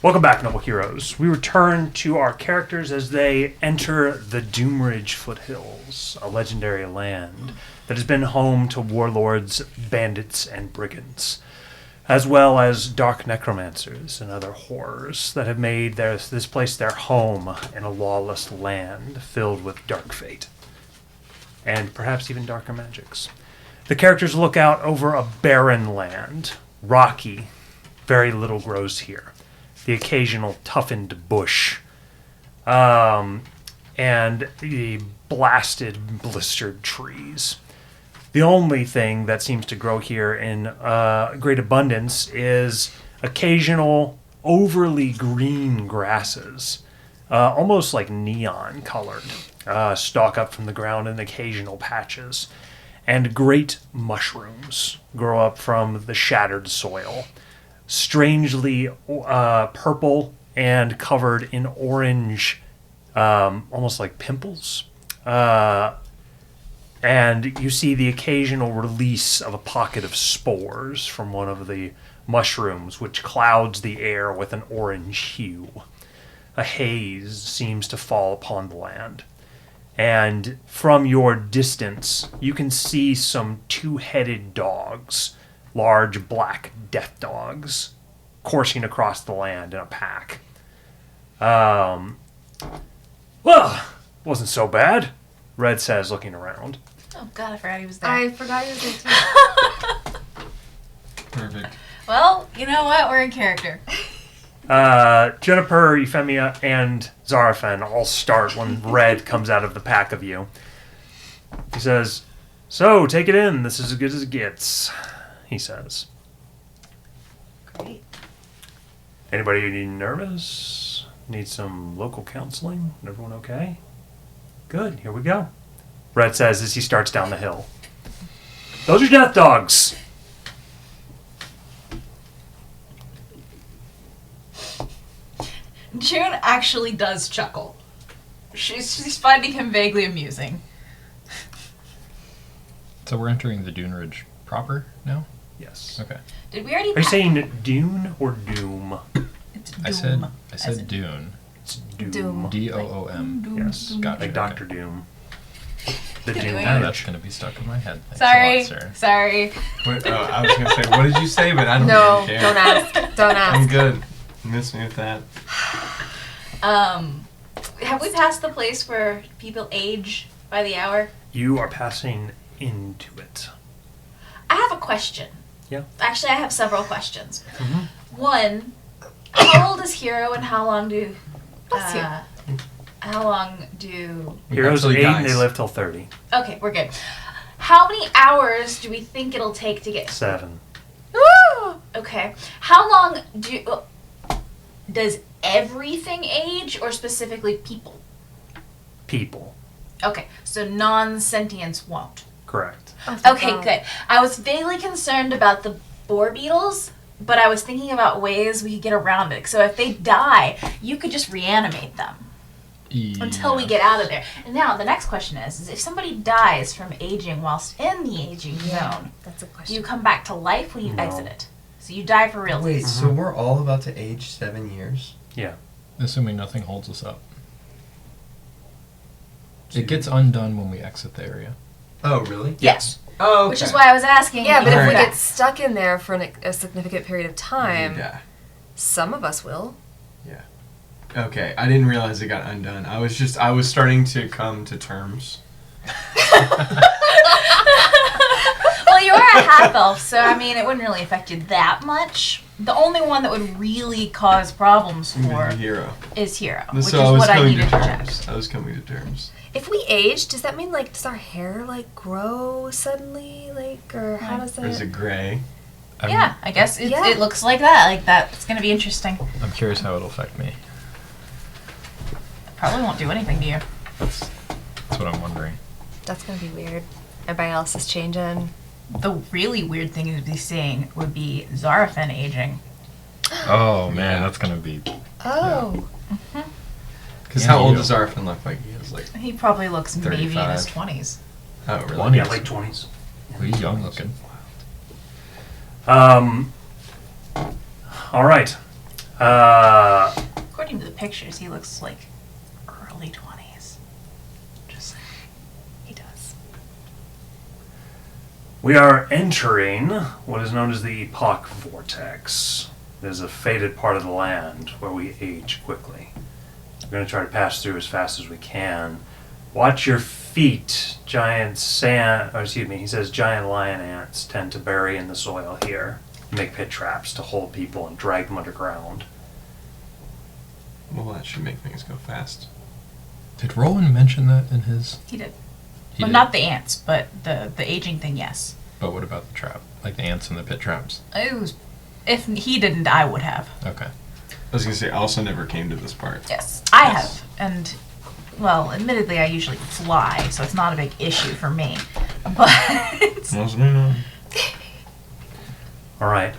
Welcome back, noble heroes. We return to our characters as they enter the Doomridge Foothills, a legendary land that has been home to warlords, bandits, and brigands, as well as dark necromancers and other horrors that have made this place their home in a lawless land filled with dark fate, and perhaps even darker magics. The characters look out over a barren land, rocky, very little grows here. The occasional toughened bush, and the blasted, blistered trees. The only thing that seems to grow here in great abundance is occasional overly green grasses, almost like neon colored, stalk up from the ground in occasional patches, and great mushrooms grow up from the shattered soil. Strangely purple and covered in orange, almost like pimples. And you see the occasional release of a pocket of spores from one of the mushrooms, which clouds the air with an orange hue. A haze seems to fall upon the land. And from your distance, you can see some two-headed dogs, large black death dogs, coursing across the land in a pack. Well, wasn't so bad, Red says, looking around. Oh god, I forgot he was there. I forgot he was there too. Perfect. Well, you know what? We're in character. Jennifer, Euphemia, and Zarafan all start when Red comes out of the pack of you. He says, "So, take it in. This is as good as it gets," he says. Great. Anybody nervous? Need some local counseling? Everyone okay? Good, here we go. Red says as he starts down the hill. Those are death dogs. June actually does chuckle. She's finding him vaguely amusing. So we're entering the Dune Ridge proper now? Yes. Okay. Did we already? Are you saying Dune or Doom? It's I Doom. said Dune. It's Doom. Doom. D-O-O-M. Doom, Yes, Doom. Gotcha. like Dr. Doom. The Doing Doom it. Now Ridge. that's going to be stuck in my head. Thanks Sorry, a lot, sir. sorry. What, I was gonna say, what did you say? But I don't No, really care. don't ask. Don't I'm ask. good. Miss me with that. Have we passed the place where people age by the hour? You are passing into it. I have a question. Yeah. Actually, I have several questions. Mhm. One, how old is Hero, and how long do? Bless you. How long do? Heroes Actually, 8 and guys. they live till 30. Okay, we're good. How many hours do we think it'll take to get? 7. Okay. How long does everything age, or specifically people? People. Okay, so non-sentients won't. Correct. Okay, good. I was vaguely concerned about the boar beetles, but I was thinking about ways we could get around it. So if they die, you could just reanimate them until we get out of there. And now the next question is if somebody dies from aging whilst in the aging zone, That's a do question. you come back to life when you No. exit it? So you die for real. Wait, so we're all about to age 7 years? Yeah. Assuming nothing holds us up. It gets undone when we exit the area. Oh, really? Yes. Oh, okay. Which is why I was asking. Yeah, but if we Alright. get stuck in there for a significant period of time, Yeah. some of us will. Yeah. Okay, I didn't realize it got undone. I was starting to come to terms. Well, you are a half elf, so I mean, it wouldn't really affect you that much. The only one that would really cause problems for Hero. is Hero, which So is I was what I coming needed to to check. terms. I was coming to terms. If we age, does that mean does our hair grow suddenly, or how does that? Or is it gray? Yeah, I guess Yeah. it looks like that. Like that, it's gonna be interesting. I'm curious how it'll affect me. Probably won't do anything to you. That's what I'm wondering. That's gonna be weird. Everybody else is changing. The really weird thing to be seeing would be Zarafan aging. Oh man, that's gonna be. Oh. Because Yeah, how old you. does Arfin look like? He is like, He probably looks maybe in his 35. 20s. oh, really? 20. Yeah, late 20s. He's young looking. All right. According to the pictures, he looks like early 20s. Just saying. He does. We are entering what is known as the Epoch Vortex. It is a fated part of the land where we age quickly. We're going to try to pass through as fast as we can. Watch your feet. Giant he says giant lion ants tend to bury in the soil here. Make pit traps to hold people and drag them underground. Well, that should make things go fast. Did Roland mention that in his? He did. He Well, did. not the ants, but the aging thing, yes. But what about the trap? Like the ants in the pit traps? It was, if he didn't, I would have. Okay. I was gonna say, I also never came to this part. Yes, I Yes. have. And, well, admittedly, I usually fly, so it's not a big issue for me. But, Must be known. All right.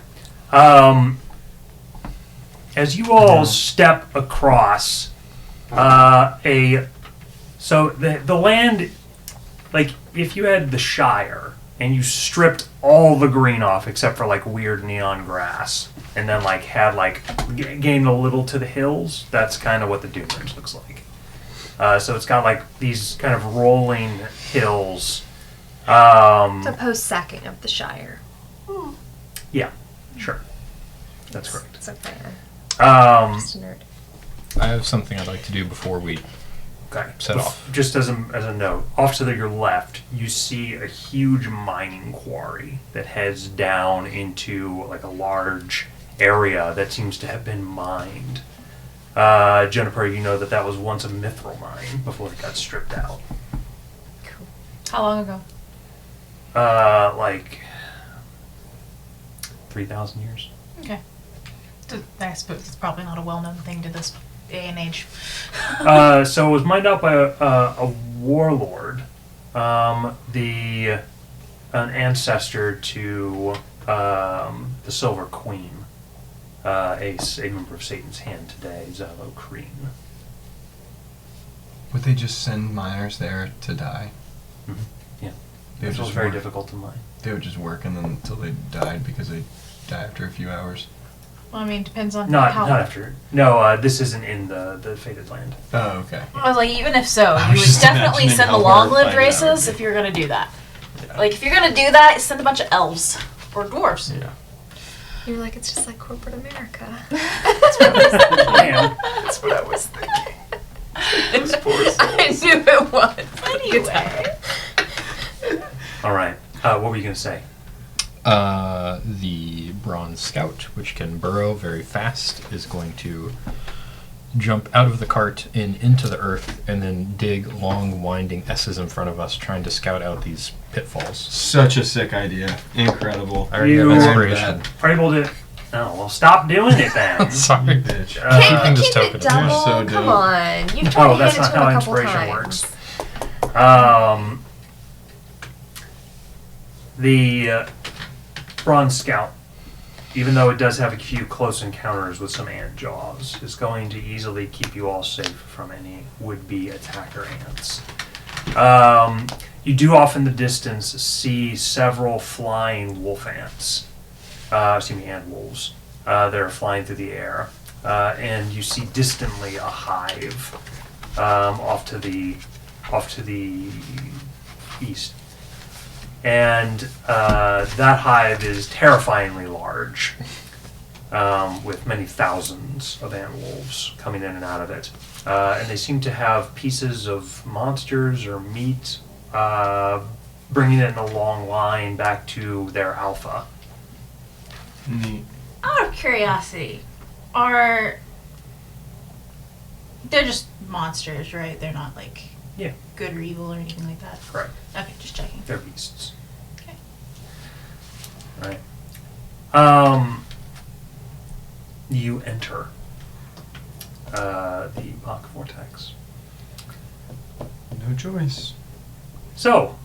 As you all step across the land, like if you had the Shire and you stripped all the green off except for like weird neon grass, and then like had like gained a little to the hills, that's kind of what the Doomridge looks like. So it's got like these kind of rolling hills. It's a post-sacking of the Shire. Yeah, sure, that's correct. It's okay. Just Just a nerd. I have something I'd like to do before we Okay. Set off. Just as a note, off to your left, you see a huge mining quarry that heads down into like a large area that seems to have been mined. Juniper, you know that was once a mithril mine before it got stripped out. how long ago? Like 3,000 years. Okay. I suppose it's probably not a well-known thing to this day and age. So it was mined out by a warlord, an ancestor to the Silver Queen, a member of Satan's Hand today, Xylo Kreen. Would they just send miners there to die? Yeah, They would it was just very work. difficult to mine. They would just work and then until they died because they die after a few hours. Well, I mean, depends on Not how. after. No, this isn't in the fated land. Oh, okay. I was like, even if so, I you was would just definitely imagining send the how long-lived horrifying that would races be. if you're gonna do that. Yeah. Like, if you're gonna do that, send a bunch of elves or dwarves. Yeah. You were like, it's just like corporate America. Damn. That's what I was thinking. Those poor souls. I knew it was. Anyway. All right. What were you gonna say? The Bronze Scout, which can burrow very fast, is going to jump out of the cart and into the earth and then dig long, winding S's in front of us, trying to scout out these pitfalls. Such a sick idea. Incredible. I already You- have inspiration. Are able to? Oh well, stop doing it then. Sorry. Bitch. Keeping this Keep token. it double. You're so Come dope. on. You've tried Oh, to that's hand it not to him how a couple inspiration times. works. The Bronze Scout, even though it does have a few close encounters with some ant jaws, is going to easily keep you all safe from any would-be attacker ants. You do off in the distance see several flying wolf ants. Ant wolves. That are flying through the air. And you see distantly a hive off to the east. And that hive is terrifyingly large, with many thousands of ant wolves coming in and out of it. And they seem to have pieces of monsters or meat, bringing it in a long line back to their alpha. Neat. Out of curiosity, they're just monsters, right? They're not like Yeah, good or evil or anything like that. correct. Okay, just checking. They're beasts. Okay. Right. You enter the Mach Vortex. No choice. So,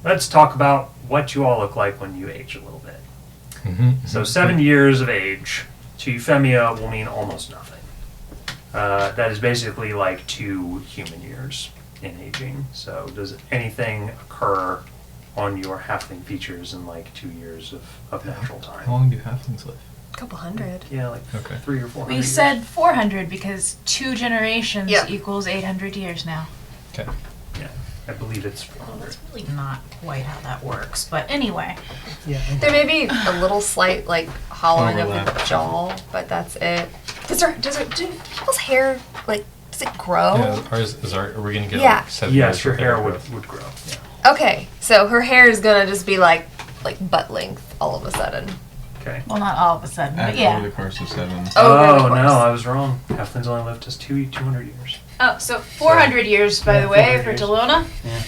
let's talk about what you all look like when you age a little bit. So 7 years of age to Euphemia will mean almost nothing. That is basically like 2 human years in aging. So does anything occur on your halfling features in like 2 years of natural How time? long do halflings live? couple hundred. Yeah, like Okay. 300 or 400. We years. said 400 because 2 generations Yeah. equals 800 years now. Okay. Yeah, I believe it's Well, 400. that's really not quite how that works. But anyway, Yeah. There may be a little slight like hollowing of the Overlap. jaw, but that's it. Do people's hair like does it grow? Yeah, are we gonna get Yeah. like 7 Yes, years your of hair growth? would grow. Yeah. Okay, so her hair is gonna just be like butt length all of a sudden. Okay. well, not all of a sudden, but Over yeah. the course of 7. Over the Oh course. no, I was wrong. Halflings only lived just 200 years. Oh, so 400 years, by Yeah, the way, 400 for years. Delona. Yeah.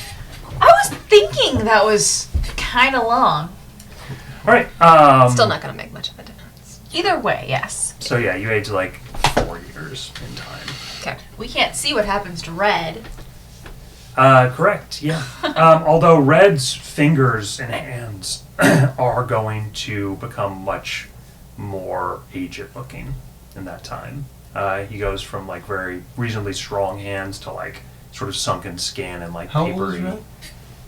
I was thinking that was kind of long. All right. Still not gonna make much of a difference. Either way, yes. So yeah, you age like 4 years in time. Okay. We can't see what happens to Red. Correct. Yeah. Although Red's fingers and hands are going to become much more aged looking in that time. He goes from like very reasonably strong hands to like sort of sunken skin and like How old papery. is Red?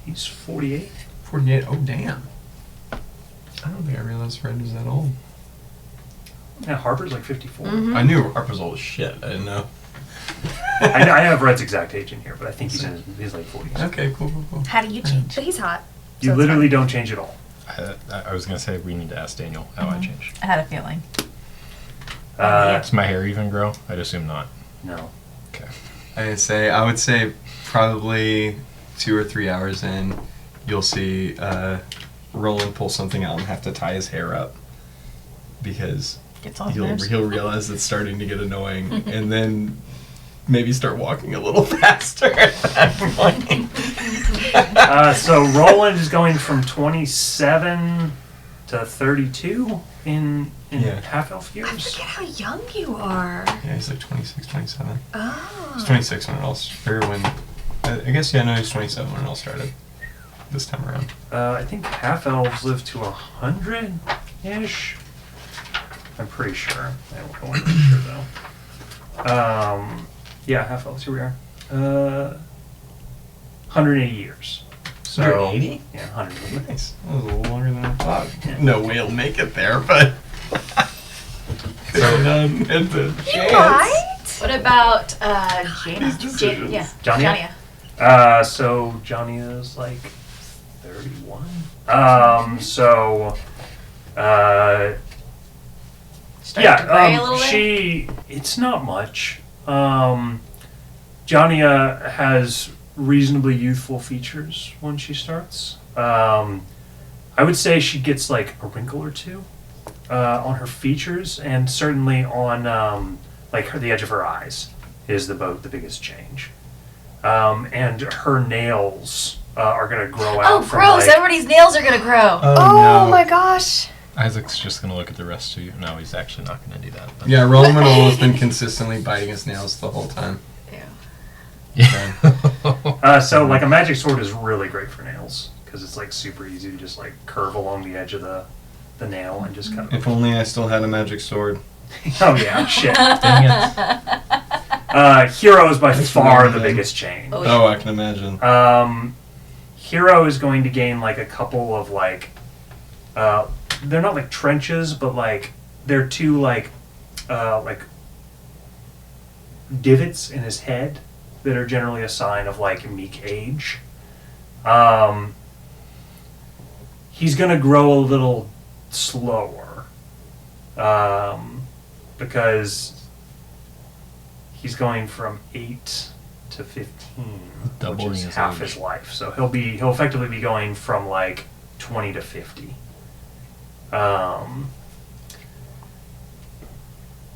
He's 48. 48. Oh, damn. I don't think I realized Fred was that old. Yeah, Harper's like 54. Mhm. I knew Harp was old as shit. I didn't know. I have Red's exact age in here, but I think he's like 40s. Okay, cool. How do you change? But he's hot. You so it's literally fine. don't change at all. I was gonna say we need to ask Daniel how I changed. I had a feeling. Does my hair even grow? I'd assume not. No. Okay. I would say probably 2 or 3 hours in, you'll see Roland pull something out and have to tie his hair up because Gets on his nerves. he'll realize it's starting to get annoying, and then maybe start walking a little faster at that point. So Roland is going from 27 to 32 in Yeah. half-elf I years. forget how young you are. Yeah, he's like 26, 27. Oh. He's 26 when it all started. I guess, yeah, no, he's 27 when it all started this time around. I think half-elves live to 100-ish. I'm pretty sure. I want to make sure, though. Yeah, half-elves, here we are. 180 years. So, 180? Yeah, 180. Nice. That was a little longer than I thought. Yeah. No way he'll make it there, but. Could have done at the chance. Right? What about Jana? Yeah. Jania? Jania. So Johnny is like 31. Starting to gray a little bit? It's not much. Jania has reasonably youthful features when she starts. I would say she gets like a wrinkle or two on her features, and certainly on like the edge of her eyes is the biggest change. And her nails are gonna grow out. Oh, from, gross! like, Everybody's nails are gonna grow. Oh my gosh. Isaac's just gonna look at the rest of you. No, he's actually not gonna do that. But. Yeah, Roland Manolo has been consistently biting his nails the whole time. Yeah. So like a magic sword is really great for nails because it's like super easy to just like curve along the edge of the nail and just kind of. If only I still had a magic sword. Oh yeah, shit. Dang it. Hero is by That's far really the good. biggest change. Oh, Oh, I can imagine. Hero is going to gain like a couple of like, they're not like trenches, but like they're two like divots in his head that are generally a sign of like meek age. He's gonna grow a little slower because he's going from 8 to 15, Doubling which is his half age. his life. So he'll effectively be going from like 20 to 50.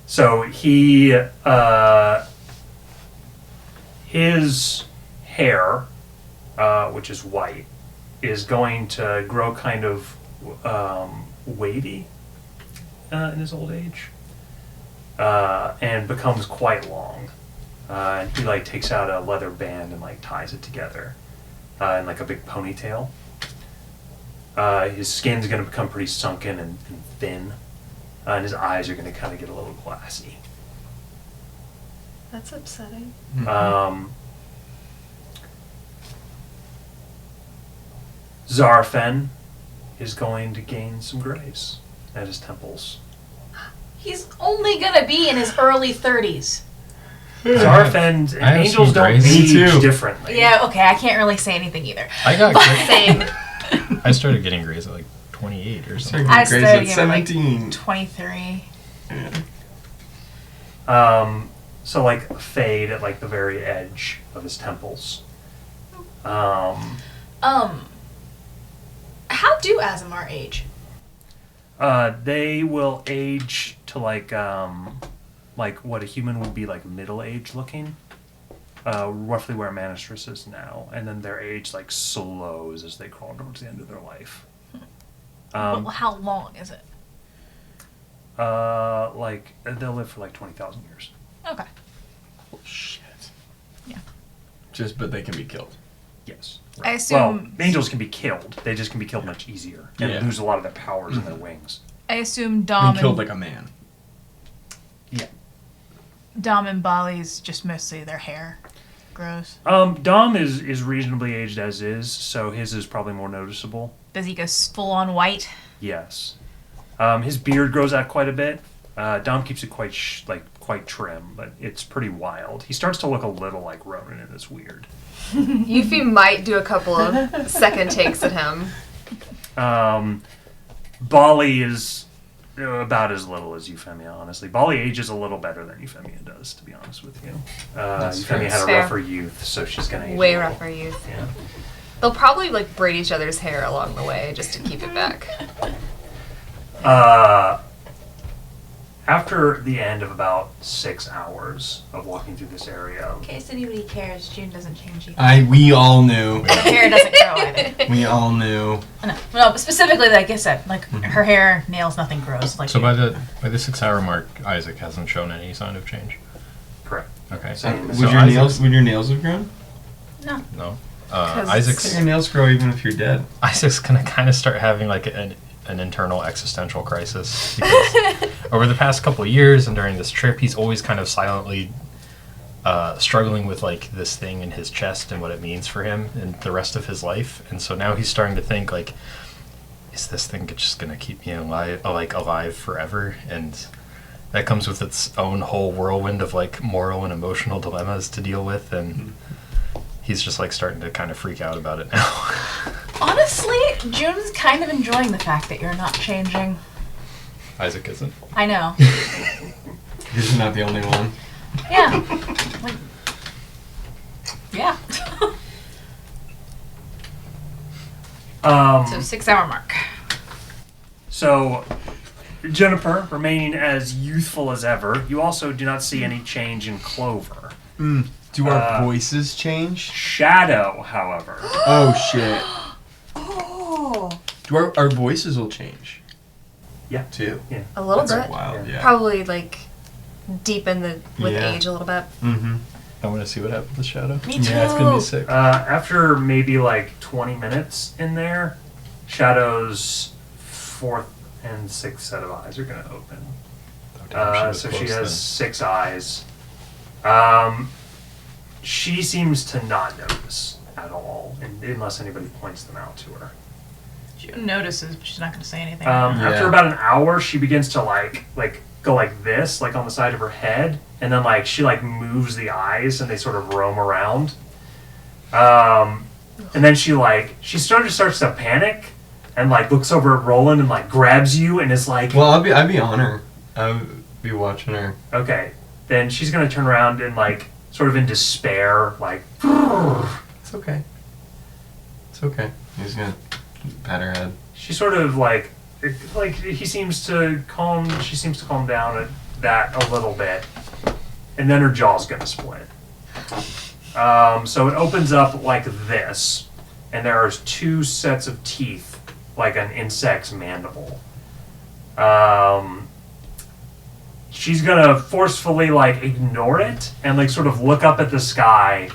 So his hair, which is white, is going to grow kind of wavy in his old age, and becomes quite long. And he like takes out a leather band and like ties it together in like a big ponytail. His skin's going to become pretty sunken and thin, and his eyes are going to kind of get a little glassy. That's upsetting. Zarafen is going to gain some grays at his temples. He's only gonna be in his early 30s. Zarf and I have angels some don't grays. Me age too. differently. Yeah, okay, I can't really say anything either. I got Same. I started getting grays at like 28 or something. I Gray's started at at like 17. 23. So like fade at like the very edge of his temples. How do Azamar age? They will age to like what a human would be like middle age looking. Roughly where Manistress is now, and then their age like slows as they crawl towards the end of their life. Well, how long is it? Like they'll live for like 20,000 years. Okay. Oh, shit. Yeah. But they can be killed. Yes. I assume. Well, angels can be killed. They just can be killed much easier and Yeah. lose a lot of their powers in their wings. I assume Being killed like a man. Yeah. Dom and Bali's just mostly their hair grows. Dom is reasonably aged as is, so his is probably more noticeable. Does he go full on white? Yes. His beard grows out quite a bit. Dom keeps it quite trim, but it's pretty wild. He starts to look a little like Ronan, and it's weird. Yuffie might do a couple of second takes at him. Bali is about as little as Euphemia, honestly. Bali ages a little better than Euphemia does, to be honest with you. Euphemia had a fair. rougher youth, so she's gonna age Way a little. rougher youth. Yeah. They'll probably like braid each other's hair along the way just to keep it back. After the end of about 6 hours of walking through this area, In case anybody cares, June doesn't change either. We all knew. Her hair doesn't grow either. We all knew. No, but specifically, like I said, like her hair, nails, nothing grows. Like So by the 6 hour mark, Isaac hasn't shown any sign of change. correct. Okay. Would your nails have grown? No. 'Cause Isaac's Your nails grow even if you're dead. Isaac's gonna kind of start having like an internal existential crisis because over the past couple of years and during this trip, he's always kind of silently struggling with like this thing in his chest and what it means for him and the rest of his life. And so now he's starting to think like, is this thing just gonna keep me alive forever? And that comes with its own whole whirlwind of like moral and emotional dilemmas to deal with, and he's just like starting to kind of freak out about it now. honestly, June's kind of enjoying the fact that you're not changing. Isaac isn't. I know. You're not the only one. Yeah. Like, yeah. So 6 hour mark. So, Jennifer, remaining as youthful as ever, you also do not see any change in Clover. Do our voices change? Shadow, however, Oh shit. Oh. Do our voices will change? Yeah. Too. A little That's bit. wild, yeah. Probably like deepen with Yeah. age a little bit. Mm-hmm. I want to see what happens with Shadow. Me too. Yeah, it's gonna be sick. after maybe like 20 minutes in there, Shadow's fourth and sixth set of eyes are going to open. Oh, damn, was So close she has then. 6 eyes. She seems to not notice at all, unless anybody points them out to her. June notices, but she's not going to say anything. After about an hour, she begins to like go like this, like on the side of her head, and then like she like moves the eyes, and they sort of roam around. And then she starts to panic, and like looks over at Roland and like grabs you, and is like, Well, I'd be on her. I would be watching her. okay. Then she's gonna turn around and like sort of in despair, like. It's okay. It's okay. He's gonna pat her head. She sort of like she seems to calm down at that a little bit, and then her jaw's gonna split. So it opens up like this, and there are 2 sets of teeth, like an insect's mandible. She's gonna forcefully like ignore it and like sort of look up at the sky.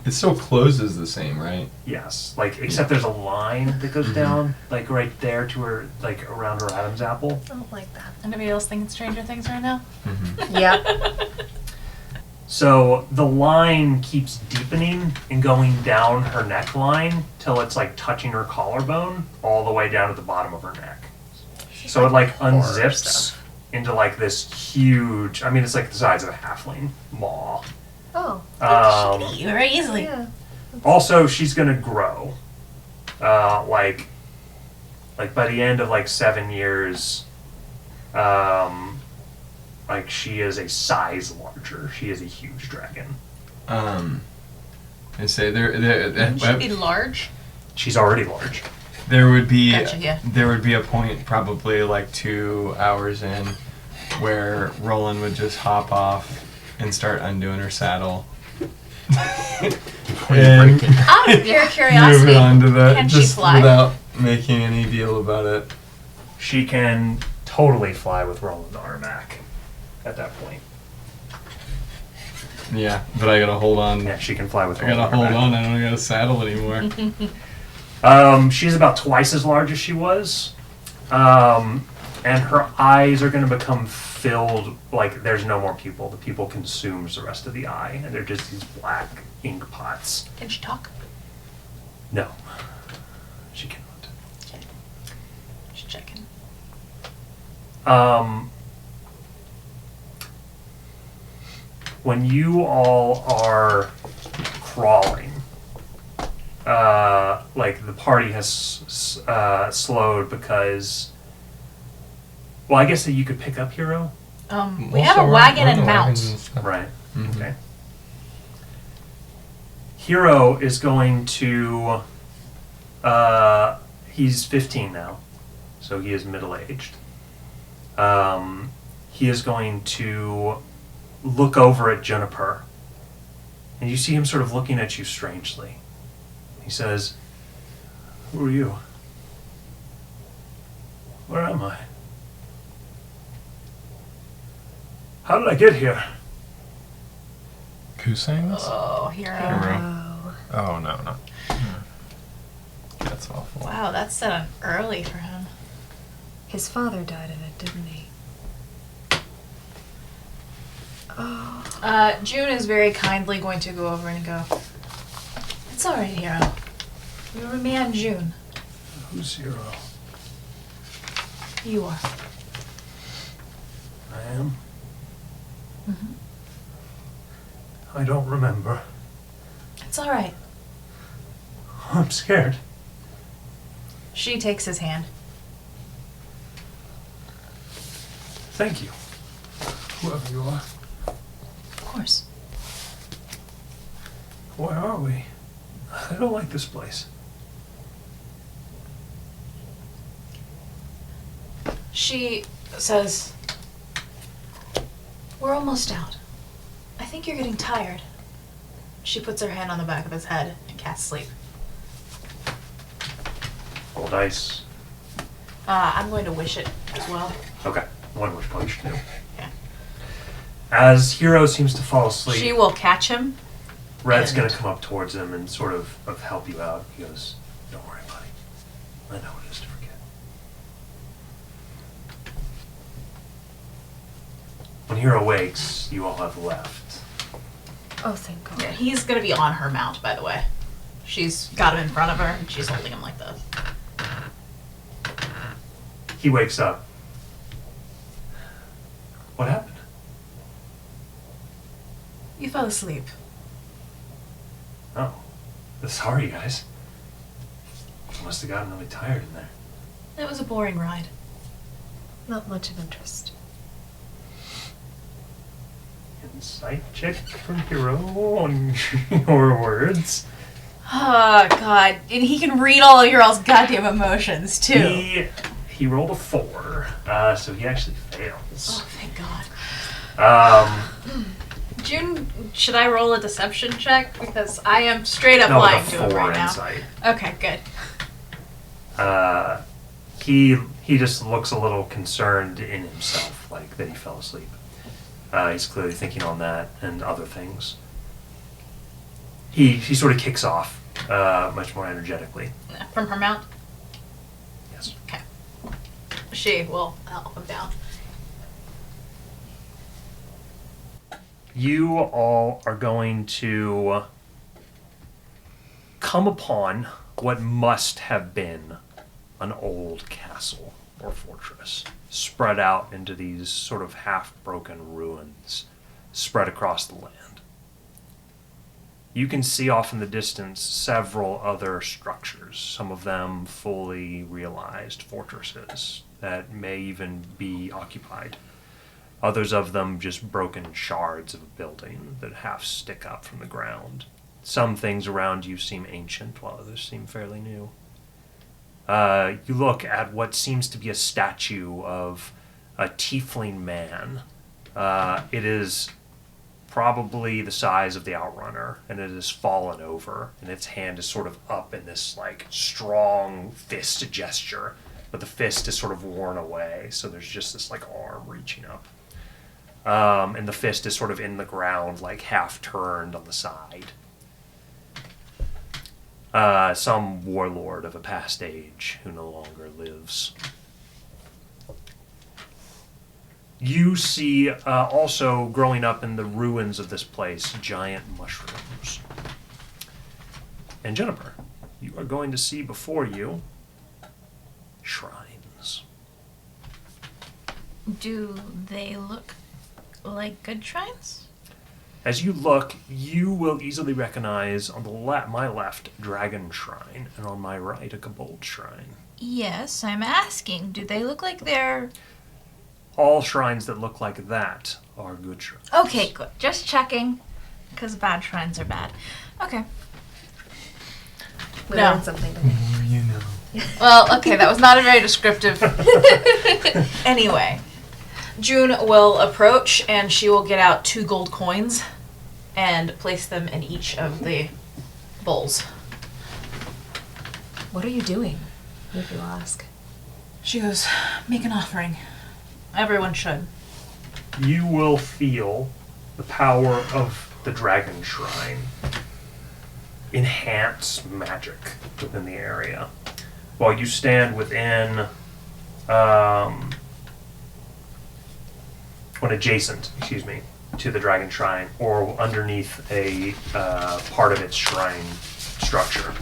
It still closes the same, right? Yes, like except there's a line that goes down, like right there to her, like around her Adam's apple. I don't like that. Anybody else thinking Stranger Things right now? Yeah. So the line keeps deepening and going down her neckline till it's like touching her collarbone all the way down to the bottom of her neck. So it like horror unzips stuff. into like this huge. I mean, it's like the size of a halfling maw. Oh, She can eat you very easily. yeah. Also, she's gonna grow. Like by the end of like 7 years, like she is a size larger. She is a huge dragon. And say Wouldn't she be large? She's already large. there would be Gotcha, yeah. there would be a point probably like 2 hours in where Roland would just hop off and start undoing her saddle. And Out of pure move curiosity, it on to the can she just fly? without making any deal about it. She can totally fly with Roland Armac at that point. Yeah, but I gotta hold on. Yeah, she can fly with I gotta Roland hold Armac. on. I don't got a saddle anymore. She's about twice as large as she was. And her eyes are going to become filled, like there's no more pupil. The pupil consumes the rest of the eye, and they're just these black ink pots. Can she talk? No, she cannot. Just checking. When you all are crawling, like the party has slowed because, well, I guess that you could pick up Hero, We have a wagon and mount. right? Mhm. Okay. Hero is going to. He's 15 now, so he is middle-aged. He is going to look over at Juniper, and you see him sort of looking at you strangely. He says, "Who are you? Where am I? How did I get here?" Who's saying this? Oh, hero. Oh. Oh, no. That's awful. Wow, that's set on early for him. His father died of it, didn't he? Oh. June is very kindly going to go over and go, "It's alright, hero. You're me and June. Who's Hero? You are." I am. Mhm. I don't remember. It's alright. I'm scared. She takes his hand. Thank you. Whoever you are. Of course. Where are we? I don't like this place. She says, "We're almost out. I think you're getting tired." She puts her hand on the back of his head and casts sleep. Roll dice. I'm going to wish it as well. Okay. One wish punch too. Yeah. As Hero seems to fall asleep, She will catch him. Red's going and- to come up towards him and sort of help you out. He goes, "Don't worry, buddy. I know what it is to forget." When Hero wakes, you all have left. Oh, thank God. Yeah, he's going to be on her mount, by the way. She's got him in front of her, and she's holding him like this. He wakes up. What happened? You fell asleep. Oh. Sorry, guys. I must have gotten really tired in there. It was a boring ride. Not much of interest. Insight check from Hero on your words. Oh, God. And he can read all of your all's goddamn emotions, too. He rolled a 4, so he actually fails. Oh, thank God. Um, June, should I roll a deception check? Because I am straight up no, lying with a to him 4 right now. insight. Okay, good. He just looks a little concerned in himself, like that he fell asleep. He's clearly thinking on that and other things. He sort of kicks off much more energetically. From her mount? Yes. Okay. She will help him down. You all are going to come upon what must have been an old castle. or fortress, spread out into these sort of half-broken ruins spread across the land. You can see off in the distance several other structures, some of them fully realized fortresses that may even be occupied. Others of them just broken shards of a building that half stick up from the ground. Some things around you seem ancient, while others seem fairly new. You look at what seems to be a statue of a Tiefling Man. It is probably the size of the Outrunner, and it has fallen over, and its hand is sort of up in this like strong fist gesture, but the fist is sort of worn away, so there's just this like arm reaching up. And the fist is sort of in the ground, like half turned on the side. Some warlord of a past age who no longer lives. You see also growing up in the ruins of this place giant mushrooms. And Jennifer, you are going to see before you shrines. Do they look like good shrines? As you look, you will easily recognize on the my left, Dragon Shrine, and on my right, a Kobold Shrine. Yes, I'm asking. Do they look like they're... All shrines that look like that are good shrines. Okay, good. Just checking. Because bad shrines are bad. Okay. We No. learned something today. You know. Well, okay, that was not a very descriptive... Anyway. June will approach, and she will get out 2 gold coins and place them in each of the bowls. What are you doing? If you ask. She goes, make an offering. Everyone should. You will feel the power of the Dragon Shrine enhance magic within the area. While you stand within, when adjacent, to the Dragon Shrine, or underneath a part of its shrine structure.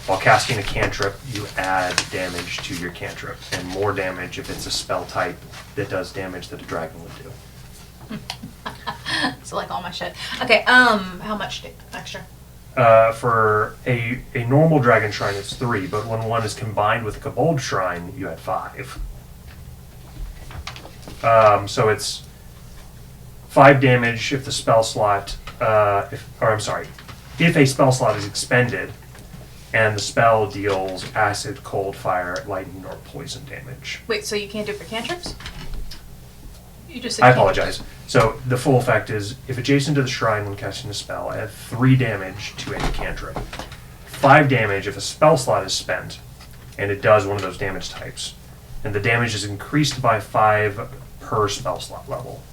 While casting a cantrip, you add damage to your cantrip, and more damage if it's a spell type that does damage that a dragon would do. So like all my shit. Okay, how much extra? For a normal Dragon Shrine, it's 3, but when one is combined with a Kobold Shrine, you add 5. So it's 5 damage if the spell slot, if a spell slot is expended, and the spell deals acid, cold, fire, lightning, or poison damage. Wait, so you can't do it for cantrips? You just said I cantrips. apologize. So the full effect is, if adjacent to the shrine when casting a spell, add 3 damage to any cantrip. 5 damage if a spell slot is spent, and it does one of those damage types. And the damage is increased by 5 per spell slot level.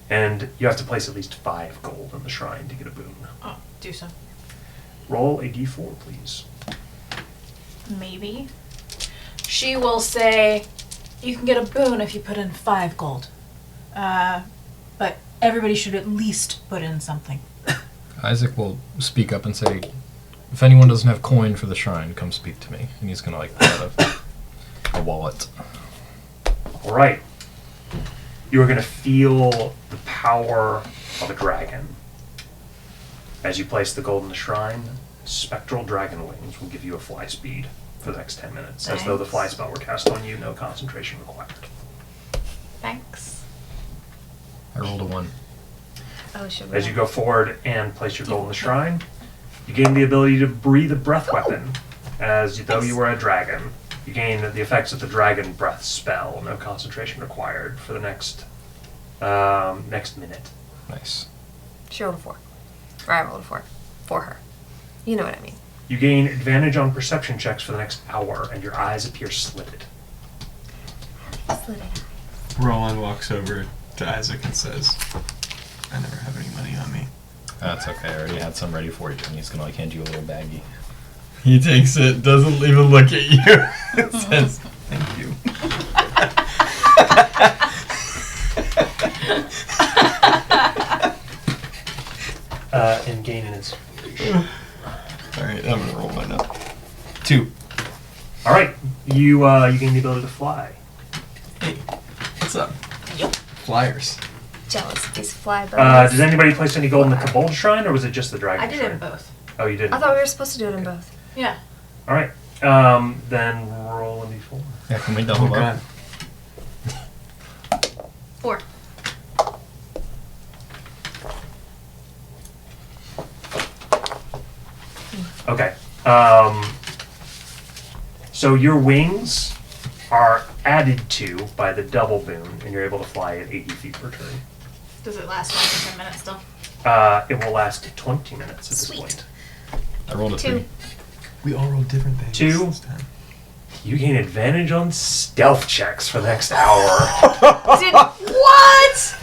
And you have to place at least 5 gold in the shrine to get a boon. Oh, do so. Roll a d4, please. Maybe. She will say, you can get a boon if you put in 5 gold. But everybody should at least put in something. Isaac will speak up and say, if anyone doesn't have coin for the shrine, come speak to me. And he's going to like pull out a wallet. All right. You are going to feel the power of a dragon. As you place the gold in the shrine, spectral dragon wings will give you a fly speed for the next 10 minutes. As though the fly spell were cast on you, no concentration required. Thanks. I rolled a 1. Oh, should we? As you go forward and place your gold in the shrine, you gain the ability to breathe a breath weapon, as though you were a dragon. You gain the effects of the dragon breath spell, no concentration required for the next minute. Nice. She rolled a 4. Or I rolled a 4. For her. You know what I mean. You gain advantage on perception checks for the next hour, and your eyes appear slitted. Slitted. Roland walks over to Isaac and says, I never have any money on me. That's okay. I already had some ready for you. And he's going to like hand you a little baggie. He takes it, doesn't even look at you, says, thank you. And gain an inspiration. Alright, I'm gonna roll mine up. 2. All right, you gain the ability to fly. Hey, what's up? Flyers. Jealous of these fly birds. Did anybody place any gold in the Kobold Shrine, or was it just the Dragon I did Shrine? it in both. Oh, you did. I thought we were supposed to do it in both. Yeah. All right. Then roll a d4. Yeah, can we double up? 4. Okay. So your wings are added to by the double boon, and you're able to fly at 80 feet per turn. Does it last longer than 10 minutes still? It will last 20 minutes at this Sweet. point. I rolled a 3. We all rolled different things. 2. this time. You gain advantage on stealth checks for the next hour. What?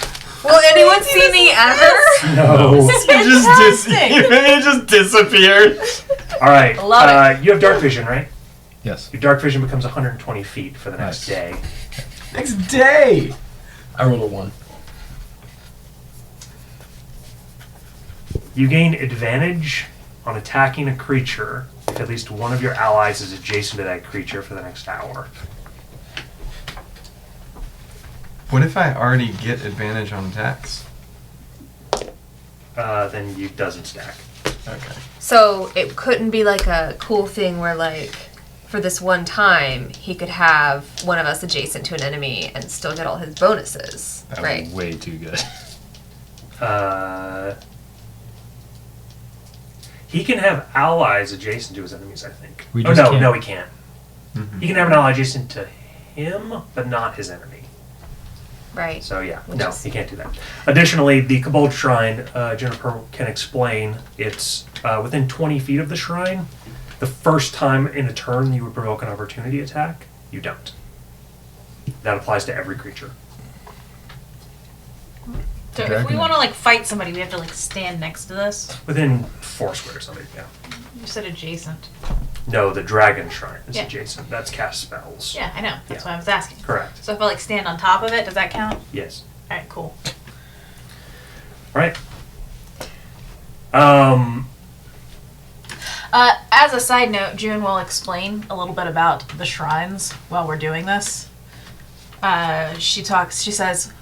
Will anyone see me ever? No. This is fantastic. It just disappeared. All right. Love You have dark vision, right? Yes. Your dark vision becomes 120 feet for the next Nice. day. Next day. I rolled a 1. You gain advantage on attacking a creature if at least one of your allies is adjacent to that creature for the next hour. What if I already get advantage on attacks? Then you doesn't stack. Okay. So it couldn't be like a cool thing where like for this one time he could have one of us adjacent to an enemy and still get all his bonuses. That Right. was way too good. He can have allies adjacent to his enemies, I think. We Oh, just no, can't- no, he can't. Mhm. He can have an ally adjacent to him, but not his enemy. Right. So yeah, Which no, is- he can't do that. Additionally, the Kobold Shrine, Jennifer can explain, it's within 20 feet of the shrine. The first time in a turn you would provoke an opportunity attack, you don't. That applies to every creature. So if Dragon. we want to like fight somebody, we have to like stand next to this. Within 4 squares of it, yeah. You said adjacent. No, the Dragon Shrine is Yeah. adjacent. That's cast spells. Yeah, I know. That's Yeah. why I was asking. Correct. So if I like stand on top of it, does that count? Yes. All right, cool. Right. As a side note, June will explain a little bit about the shrines while we're doing this. She says,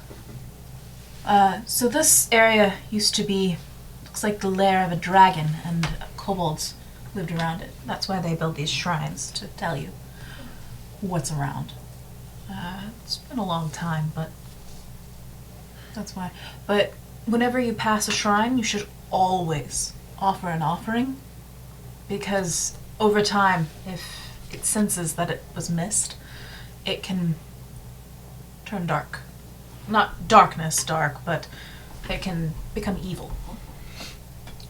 so this area used to be, looks like the lair of a dragon, and kobolds lived around it. That's why they build these shrines, to tell you what's around. It's been a long time, but that's why. But whenever you pass a shrine, you should always offer an offering, because over time, if it senses that it was missed, it can turn dark. Not darkness dark, but it can become evil.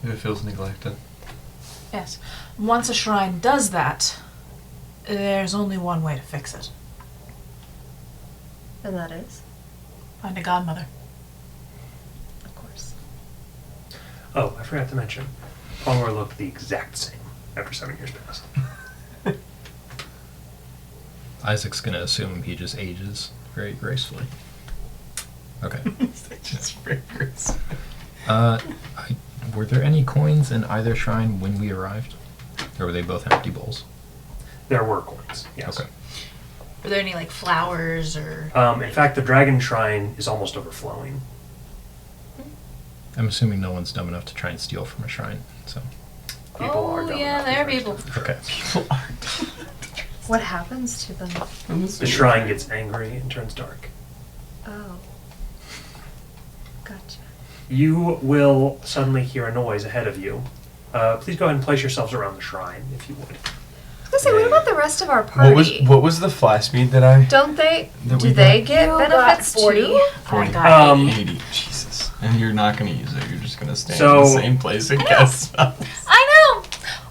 If it feels neglected. Yes. Once a shrine does that, there's only one way to fix it. And that is, Find a godmother. of course. Oh, I forgot to mention. Palmer looked the exact same after 7 years passed. Isaac's gonna assume he just ages very gracefully. Okay. Just fingers. Were there any coins in either shrine when we arrived? Or were they both empty bowls? There were coins, yes. Okay. Were there any like flowers or? In fact, the Dragon Shrine is almost overflowing. I'm assuming no one's dumb enough to try and steal from a shrine, so. People are Oh dumb yeah, enough to there are try to people. steal. Okay. People are What happens to them? The shrine gets angry and turns dark. Oh. Gotcha. You will suddenly hear a noise ahead of you. Please go ahead and place yourselves around the shrine, if you would. I was gonna say, what about the rest of our party? What was the fly speed that I Don't they? That Do we they got? get You benefits got 40. too? I got Um, 80? Jesus. And you're not gonna use it, you're just gonna stand So- in the same place and cast spells. I know.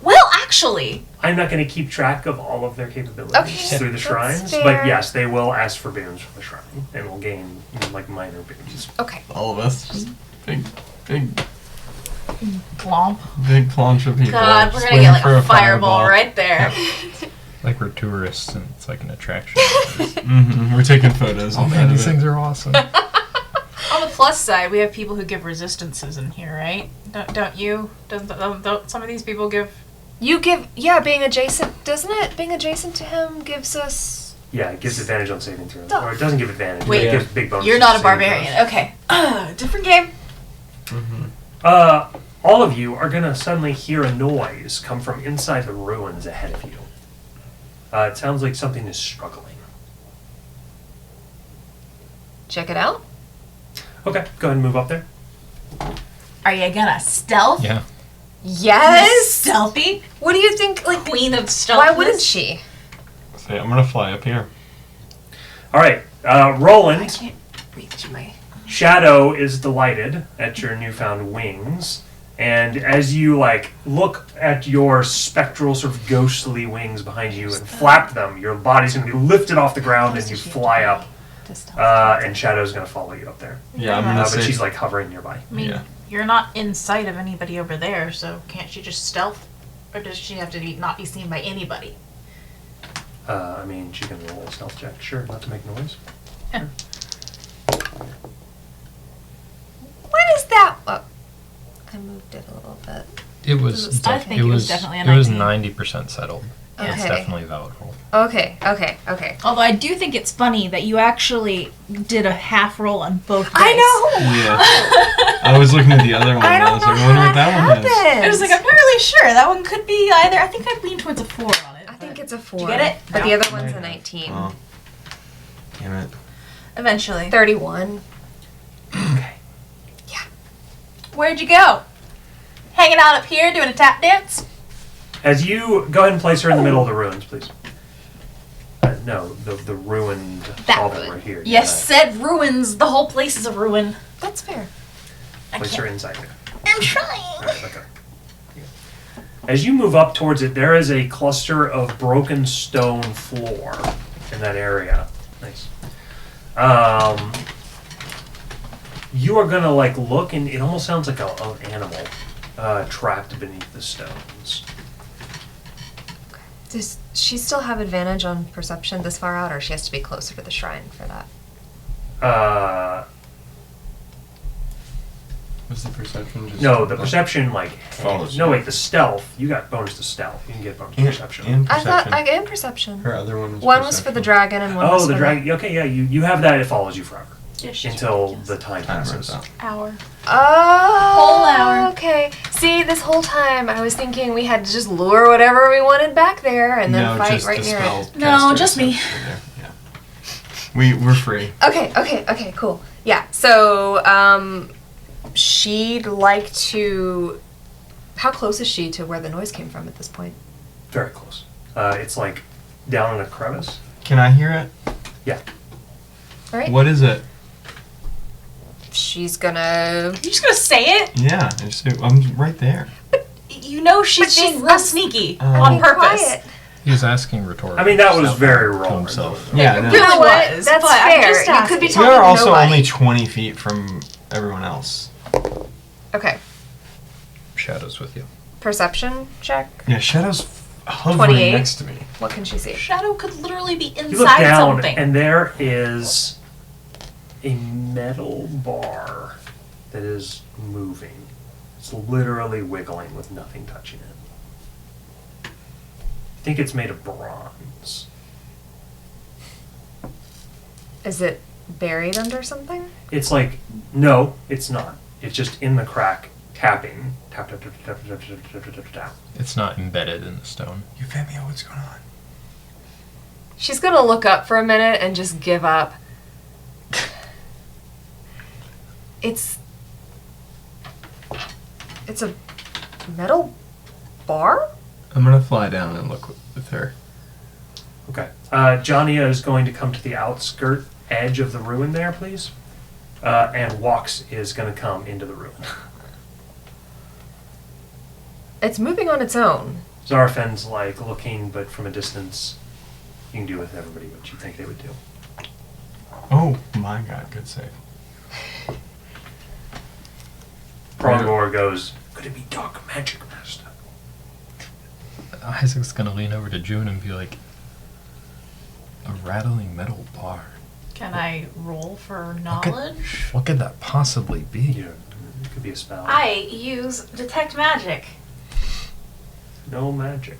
Well, actually, I'm not going to keep track of all of their capabilities Okay, through the that's shrines, fair. but yes, they will ask for boons from the shrine, and will gain like minor boons. Okay. All of us. Just big glomp. planche of people. God, we're just gonna get waiting like for a fireball right there. Like we're tourists and it's like an attraction. We're taking photos. Oh of man, it. these things are awesome. On the plus side, we have people who give resistances in here, right? Don't you? Don't some of these people give being adjacent, doesn't it? Being adjacent to him gives us... Yeah, it gives advantage on saving throws. Duh. Or it doesn't give advantage. Wait, it gives big bonuses. You're not to a saving barbarian. throws. Okay. Different game. All of you are going to suddenly hear a noise come from inside the ruins ahead of you. It sounds like something is struggling. Check it out. Okay, go ahead and move up there. Are you gonna stealth? Yeah. Yes! Stealthy? What do you think? Like, Queen of stealth. why wouldn't she? Say, I'm gonna fly up here. All right, I Roland, can't reach my... Shadow is delighted at your newfound wings. And as you look at your spectral sort of ghostly wings behind you and flap them, your body's going to be lifted off the ground and you fly up. And Shadow's going to follow you up there. Yeah, I'm gonna But say. she's hovering nearby. I mean, Yeah. you're not in sight of anybody over there, so can't she just stealth? Or does she have to not be seen by anybody? I mean, she can roll a stealth check, sure, not to make noise. Yeah. What is that? Oh, I moved it a little bit. It was. Does it I think it was definitely a It was 19. 90% settled. Okay. It's definitely a valid roll. Okay. Although I do think it's funny that you actually did a half roll on both dice. I know! Yeah. I was looking at the other one. I and I don't was know like, I how wonder what that that one is. happened. I was like, I'm not really sure. That one could be either. I think I'd lean towards a 4 on it. I think it's a 4. Did you get it? But No. the other one's a 19. Oh. Damn it. Eventually. 31. Okay. Where'd you go? Hanging out up here doing a tap dance? As you go ahead and place her in the middle of the ruins, please. No, the ruined That solvent ruin. right here. Yes, said ruins. The whole place is a ruin. That's fair. I Place her can't. inside there. I'm trying. Alright, okay. Yeah. As you move up towards it, there is a cluster of broken stone floor in that area. Nice. You are gonna look, and it almost sounds like an animal trapped beneath the stones. Does she still have advantage on perception this far out, or she has to be closer to the shrine for that? What's the perception? Just No, the perception follows no you. wait, the stealth. You got bonus to stealth. You can get bonus to perception. And I thought perception. I am perception. Her other one was One was for the dragon and one was Oh, the for dragon. Okay, yeah, you have that. It follows you forever Yeah, she's until ridiculous. the time Time passes. runs out. Hour. Oh, Whole hour. Okay. See, this whole time I was thinking we had to just lure whatever we wanted back there and then no, fight just right near dispel it. No, caster just me. perception there. Yeah. We're free. Okay, cool. Yeah, so, she'd like to... How close is she to where the noise came from at this point? Very close. It's down in a crevice. Can I hear it? Yeah. Right? What is it? She's gonna... You just gonna say it? Yeah, I'm right there. You know she's But she's being real sneaky I'm on Be purpose. quiet. He's asking rhetorically. I mean, that was Stuff very to wrong. himself. Yeah, It no. You know really what? was, That's but I'm fair. just You could be asking. We talking are to also nobody. only 20 feet from everyone else. Okay. Shadows with you. Perception check. Yeah, Shadow's hovering 28. next to me. What can she see? Shadow could literally be You look inside down, something. and there is a metal bar that is moving. It's literally wiggling with nothing touching it. I think it's made of bronze. Is it buried under something? It's no, it's not. It's just in the crack, tapping. Tap, tap, tap, tap, tap, tap, tap, tap, tap, tap. It's not embedded in the stone. You fed me out. What's going on? She's gonna look up for a minute and just give up. It's a metal bar? I'm gonna fly down and look with her. Okay. Johnny is going to come to the outskirt edge of the ruin there, please. And Walks is going to come into the ruin. It's moving on its own. Zarfen's looking, but from a distance, you can do with everybody what you think they would do. Oh my god, good save. Prongor goes, could it be dark magic, master? Isaac's gonna lean over to June and be like, a rattling metal bar. Can I roll for What could- knowledge? What could that possibly be? Yeah, it could be a spell. I use detect magic. No magic.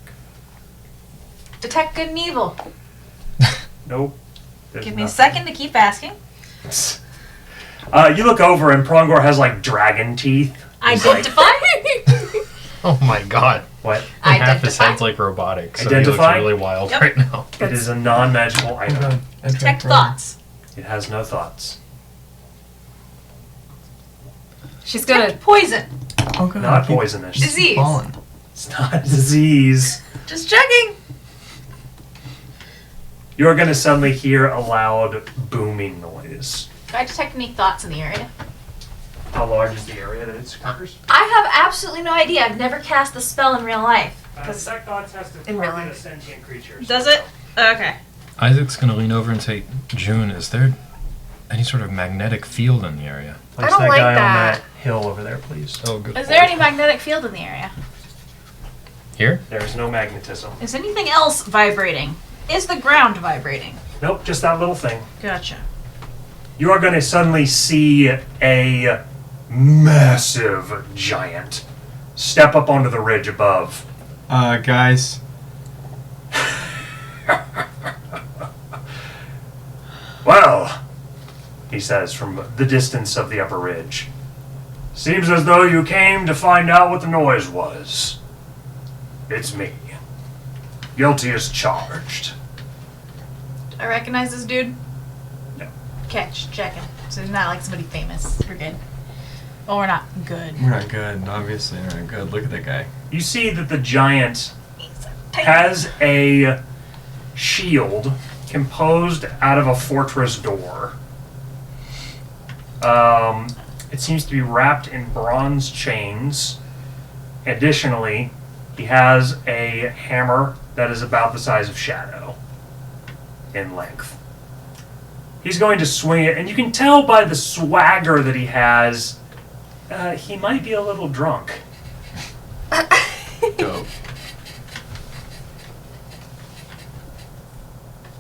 Detect good and evil. Nope. There's Give me a nothing. second to keep asking. You look over and Prongor has like dragon teeth. He's like, Identify? Oh my god. what? And half his Identify. head's like robotic, so Identify? he looks really wild Yep. right now. It is a non-magical item. Detect thoughts. It has no thoughts. She's gonna. Detect poison. Oh god. Not poisonous. Disease. Fallen. It's not a disease. Just checking. You're going to suddenly hear a loud booming noise. Do I detect any thoughts in the area? How large is the area that it covers? I have absolutely no idea. I've never cast the spell in real life. Detect thoughts has to In real target a life. sentient creature. Does it? Okay. Isaac's gonna lean over and say, June, is there any sort of magnetic field in the area? Place I don't that like guy on that. that hill over there, please. Oh, good. Is there any magnetic field in the area? Here? There's no magnetism. Is anything else vibrating? Is the ground vibrating? Nope, just that little thing. Gotcha. You are going to suddenly see a massive giant step up onto the ridge above. Guys. Well, he says from the distance of the upper ridge. Seems as though you came to find out what the noise was. It's me. Guilty as charged. Do I recognize this dude? No. Okay, just checking. So he's not like somebody famous. We're good. Oh, we're not good. We're not good. Obviously, we're not good. Look at that guy. You see that the giant He's a titan. has a shield composed out of a fortress door. It seems to be wrapped in bronze chains. Additionally, he has a hammer that is about the size of Shadow in length. He's going to swing it, and you can tell by the swagger that he has, he might be a little drunk. Dope.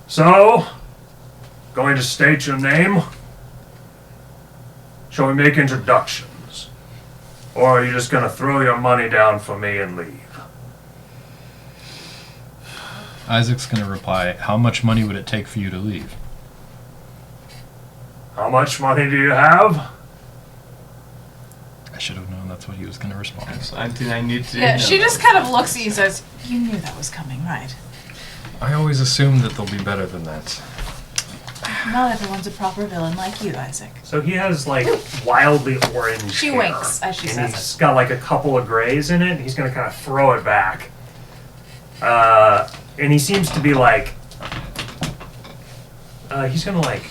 So, going to state your name? Shall we make introductions? Or are you just going to throw your money down for me and leave? Isaac's gonna reply, how much money would it take for you to leave? How much money do you have? I should have known that's what he was gonna respond. So I need to. Yeah, know she just that. kind of looks at you and says, "You knew that was coming, right?" I always assume that they'll be better than that. Not everyone's a proper villain like you, Isaac. So he has like wildly orange She hair, winks as she and says he's got like a couple of grays in it. He's going to kind of throw it back. And he seems to be like, he's going to like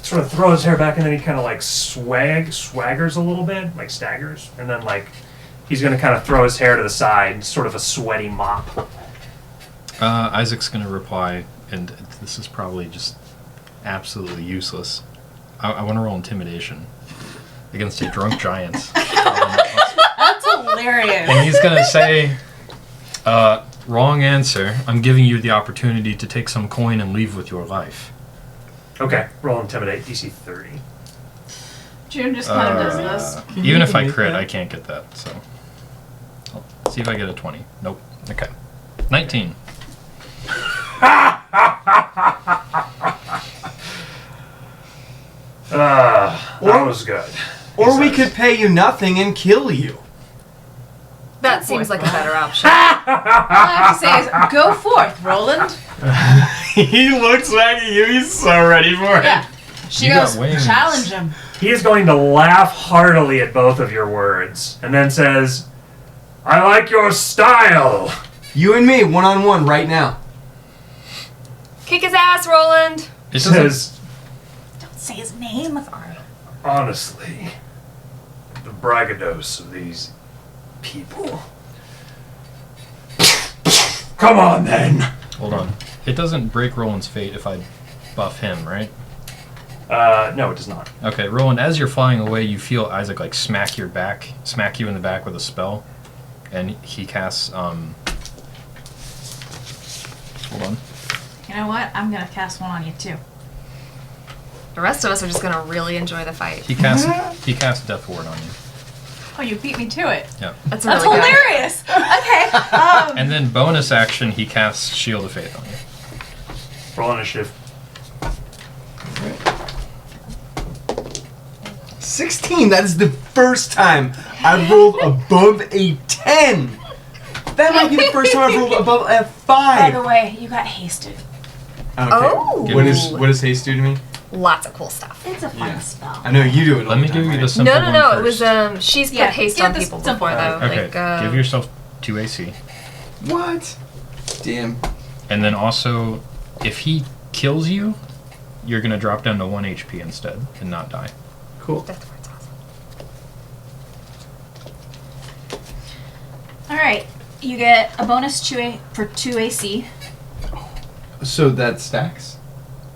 sort of throw his hair back, and then he kind of like swaggers a little bit, like staggers, and then like he's going to kind of throw his hair to the side, sort of a sweaty mop. Isaac's gonna reply, and this is probably just absolutely useless. I want to roll intimidation against a drunk giant. That's hilarious. And he's gonna say, wrong answer. I'm giving you the opportunity to take some coin and leave with your life. Okay, roll intimidate, DC 30. June just kind of does this. Even if I make crit, that? I can't get that, so. I'll see if I get a 20. Nope. Okay. 19. That was good. Or we He could says. pay you nothing and kill you. That seems like a better option. All I have to say is, go forth, Roland. He looks back at you. He's so ready for it. Yeah. She You got goes, wings. challenge him. He is going to laugh heartily at both of your words, and then says, I like your style. You and me, one-on-one, right now. Kick his ass, Roland! It doesn't. Says, Don't say his name. honestly, the braggadoce of these people. Come on, then. Hold on. It doesn't break Roland's fate if I buff him, right? No, it does not. Okay, Roland, as you're flying away, you feel Isaac like smack you in the back with a spell, and he casts. Hold on. You know what? I'm gonna cast one on you too. The rest of us are just gonna really enjoy the fight. He casts Death Ward on you. Oh, you beat me to it. Yeah. That's That's really good. hilarious. Okay, Okay. And then bonus action, he casts Shield of Faith on you. Roll initiative. 16. That is the first time I've rolled above a 10. That might be the first time I've rolled above a 5. By the way, you got hasted. Okay. Oh. What does haste do to me? Lots of cool stuff. It's a fun Yeah. spell. I know you do it. Let all me the time, give you right? the simple No, one no, no. It first. was she's put Yeah, haste give on the people simple before though. one. Okay, Like, give yourself 2 AC. What? Damn. And then also, if he kills you, you're going to drop down to 1 HP instead and not die. Cool. Death Ward's awesome. All right. You get a bonus for 2 AC. So that stacks?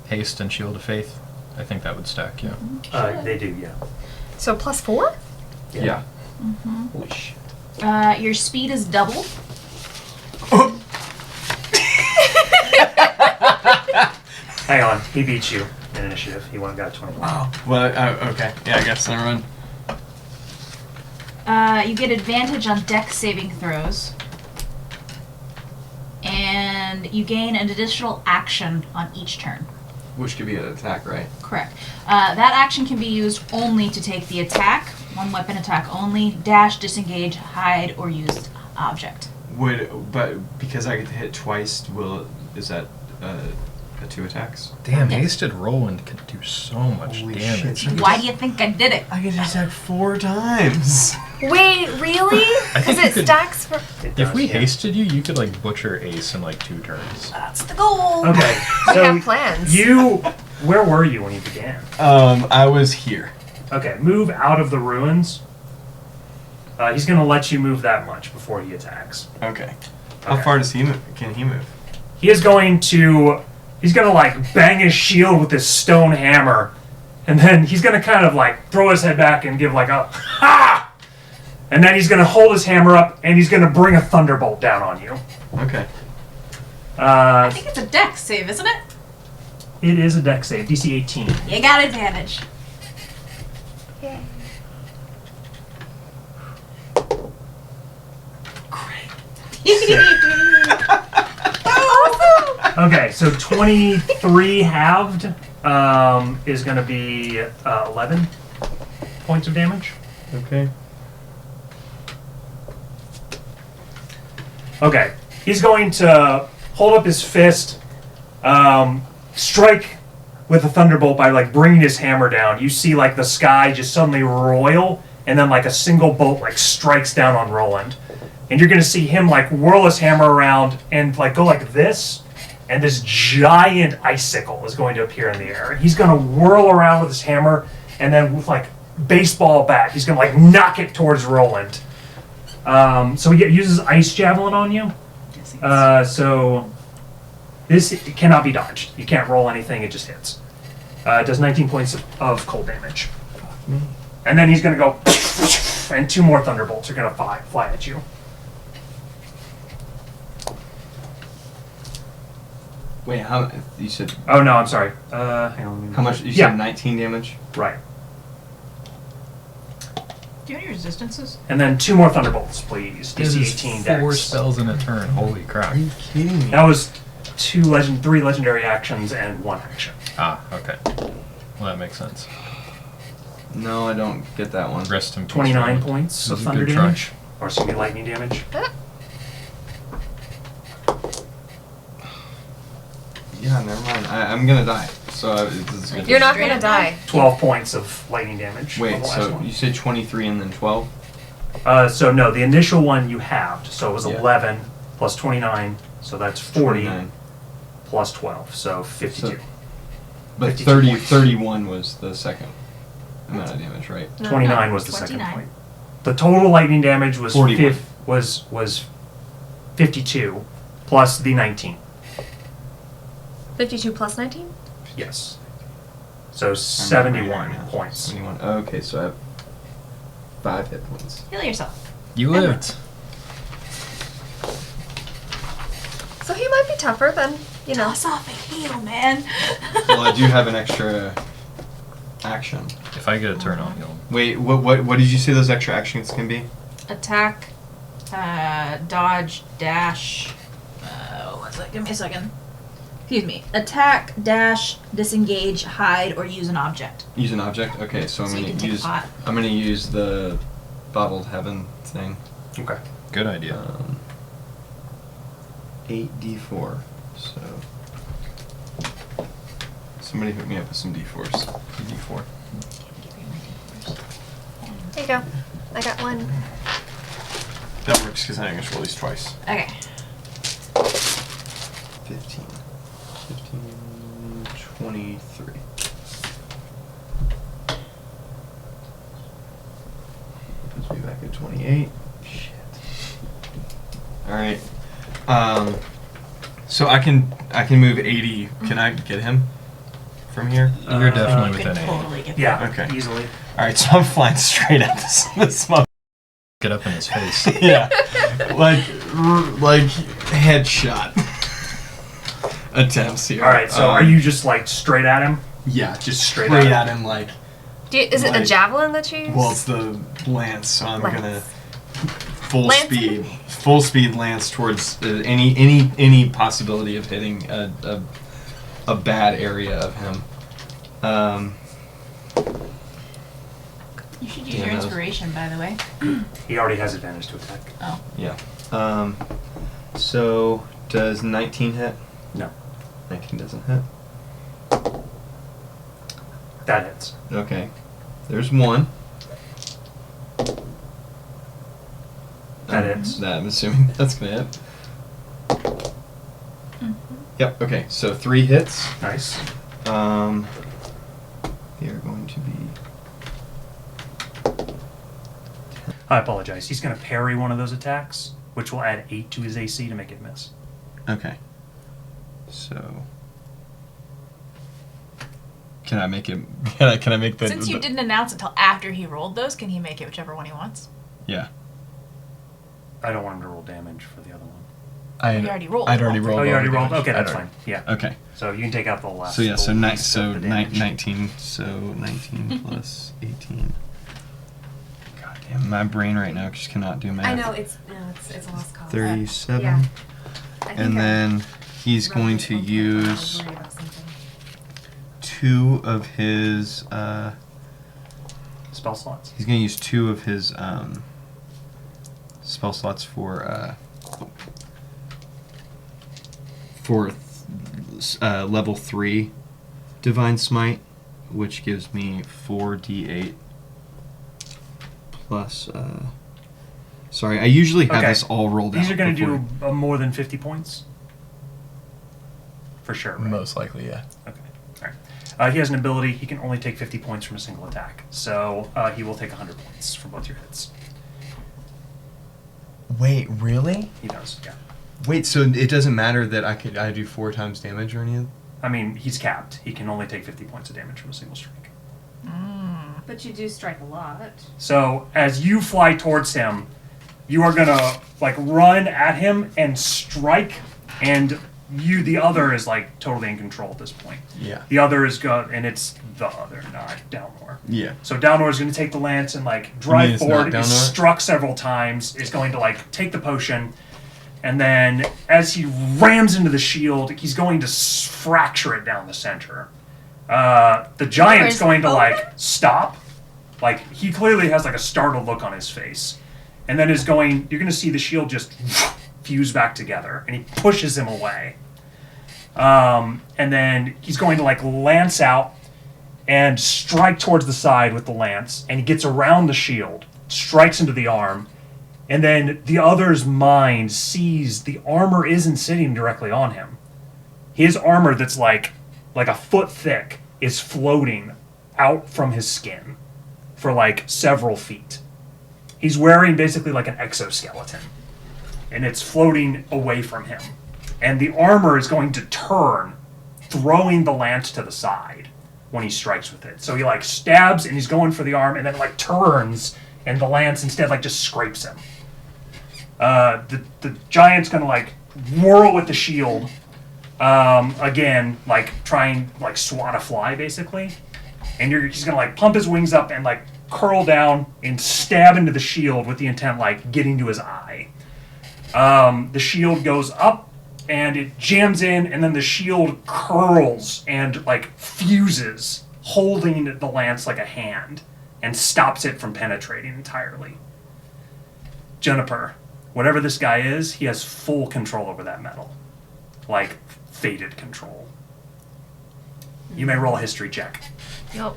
Haste and Shield of Faith. I think that would stack, yeah. They do, yeah. So +4? Yeah. Holy shit. Your speed is doubled. Hang on, he beats you in initiative. He got 21. Wow. Well, okay. Yeah, I guess I run. You get advantage on dex saving throws. And you gain an additional action on each turn. Which could be an attack, right? Correct. That action can be used only to take the attack, one weapon attack only, dash, disengage, hide, or use object. But because I get to hit twice, is that a 2 attacks? Damn, Yeah. Hasted Roland could do so much Holy damage. shit. Why do you think I did it? I get to attack 4 times. Wait, really? I think Because you it could- stacks for. It If does, we yeah. hasted you, you could like butcher Ace in like 2 turns. That's the goal. Okay, We so have plans. where were you when you began? I was here. Okay, move out of the ruins. He's going to let you move that much before he attacks. Okay. How Okay. far does he move? Can he move? He is going to, he's going to like bang his shield with this stone hammer, and then he's going to kind of like throw his head back and give like a ha! And then he's going to hold his hammer up and he's going to bring a thunderbolt down on you. Okay. I think it's a dex save, isn't it? It is a dex save, DC 18. You got advantage. Yeah. Okay, so 23 halved is going to be 11 points of damage. Okay. Okay, he's going to hold up his fist, strike with a thunderbolt by like bringing his hammer down. You see like the sky just suddenly roil, and then like a single bolt like strikes down on Roland, and you're gonna see him like whirl his hammer around and like go like this, and this giant icicle is going to appear in the air. And he's gonna whirl around with his hammer, and then with like baseball bat, he's gonna like knock it towards Roland. So he uses Ice Javelin on you. So this cannot be dodged. You can't roll anything, it just hits. It does 19 points of cold damage. And then he's going to go, and 2 more thunderbolts are going to fly at you. Wait, how you said Oh, no, I'm sorry. Hang on. let me- how much? You Yeah. said 19 damage. Right. Do you know your resistances? And then 2 more thunderbolts, please. This DC is 18 4 dex. spells in a turn. Holy crap. Are you kidding me? That was 3 legendary actions and 1 action. Ah, okay. Well, that makes sense. No, I don't get that one. Rest in peace. 29 Roland. points This of is a thunder good try. damage. Or excuse me, lightning damage. Yeah, never mind. I'm gonna die. So it's good. You're not gonna die. 12 points of lightning damage. on Wait, the last so one. you said 23 and then 12? So no, the initial one you halved, so it was Yeah. 11 plus 29, so that's 40 29. plus 12, so 52. So- But 52 30, points. 31 was the second amount of damage, right? No. 29 was the second 29. point. The total lightning damage was 41. was 52 plus the 19. 52 plus 19? Yes. So I'm 71 right now. points. 71. Okay, so I have 5 hit points. Heal yourself. You lived. So he might be tougher than, you know. Toss off a heal, man. Well, I do have an extra action. If I get a turn, I'll heal him. Wait, what did you say those extra actions can be? Attack, Dodge, dash. One sec, give me a second. Excuse me. Attack, dash, disengage, hide, or use an object. Use an object. Okay, so I'm So you gonna can take a use. pot. I'm gonna use the bottled heaven thing. Okay. Good idea. 8d4. So somebody hook me up with some d4s. D4. There you go. I got one. That works because I can roll these twice. Okay. 15, 23. Puts me back at 28. Shit. All right. So I can move 80. Can I get him from here? You're definitely You within can 80. totally get Yeah. Okay. Easily. All right. So I'm flying straight at this mother. Get up in his face. Yeah. like headshot attempts here. All right. So are you just like straight at him? Yeah, just straight at at him like. Is it the Like- javelin that you use? Well, it's the lance, so I'm Lance. gonna full Lance speed lance towards any possibility of hitting a bad area of him. You should use Yeah, your that was- inspiration, by the way. He already has advantage to attack. Oh. Yeah. So does 19 hit? No. 19 doesn't hit. That hits. Okay. There's one. That hits. I'm assuming that's gonna hit. Yep. Okay. So 3 hits. Nice. They are going to be. I apologize. He's going to parry one of those attacks, which will add 8 to his AC to make it miss. Okay. So. Can I make it? Can I make the? Since you didn't announce until after he rolled those, can he make it whichever one he wants? Yeah. I don't want him to roll damage for the other one. I You already rolled. I'd already rolled. Oh, you all already the rolled? damage. Okay, that's I'd fine. Yeah. Okay. So you can take out the last. So yeah. So the nine. least So of the damage. 19. So 19 plus 18. God damn, my brain right now just cannot do math. I know it's a lost cause. 37. Yeah. I think And I then he's wrote going it to one time when I was use worried about something. 2 of his. Spell slots. He's going to use 2 of his spell slots for level 3 Divine Smite, which gives me 4d8 plus. Sorry, I usually have Okay. this all rolled out. These are going to before- do more than 50 points? For sure, right? Most likely, yeah. Okay. All right. He has an ability. He can only take 50 points from a single attack. So he will take 100 points from both your hits. Wait, really? He does, yeah. Wait, so it doesn't matter that I do 4 times damage or anything? I mean, he's capped. He can only take 50 points of damage from a single strike. But you do strike a lot. So as you fly towards him, you are gonna like run at him and strike, and the other is like totally in control at this point. Yeah. The other is and it's the other, not Downor. Yeah. So Downor is going to take the lance and like drive it's not forward. Is Downor? struck several times. Is going to like take the potion, and then as he rams into the shield, he's going to fracture it down the center. The giant's Where's going to the like stop. Like he clearly has like a startled look on his face, and then you're going to see the shield just fuse back together, and he pushes him away. And then he's going to like lance out and strike towards the side with the lance, and he gets around the shield, strikes into the arm, and then the other's mind sees the armor isn't sitting directly on him. His armor that's like a foot thick is floating out from his skin for like several feet. He's wearing basically like an exoskeleton, and it's floating away from him. And the armor is going to turn, throwing the lance to the side when he strikes with it. So he like stabs and he's going for the arm, and then like turns, and the lance instead like just scrapes him. The giant's gonna like whirl with the shield, again, like trying like swat a fly basically, and he's gonna like pump his wings up and like curl down and stab into the shield with the intent like getting to his eye. The shield goes up, and it jams in, and then the shield curls and, like, fuses, holding the lance like a hand, and stops it from penetrating entirely. Juniper, whatever this guy is, he has full control over that metal. Like, fated control. You may roll a history check. Yep.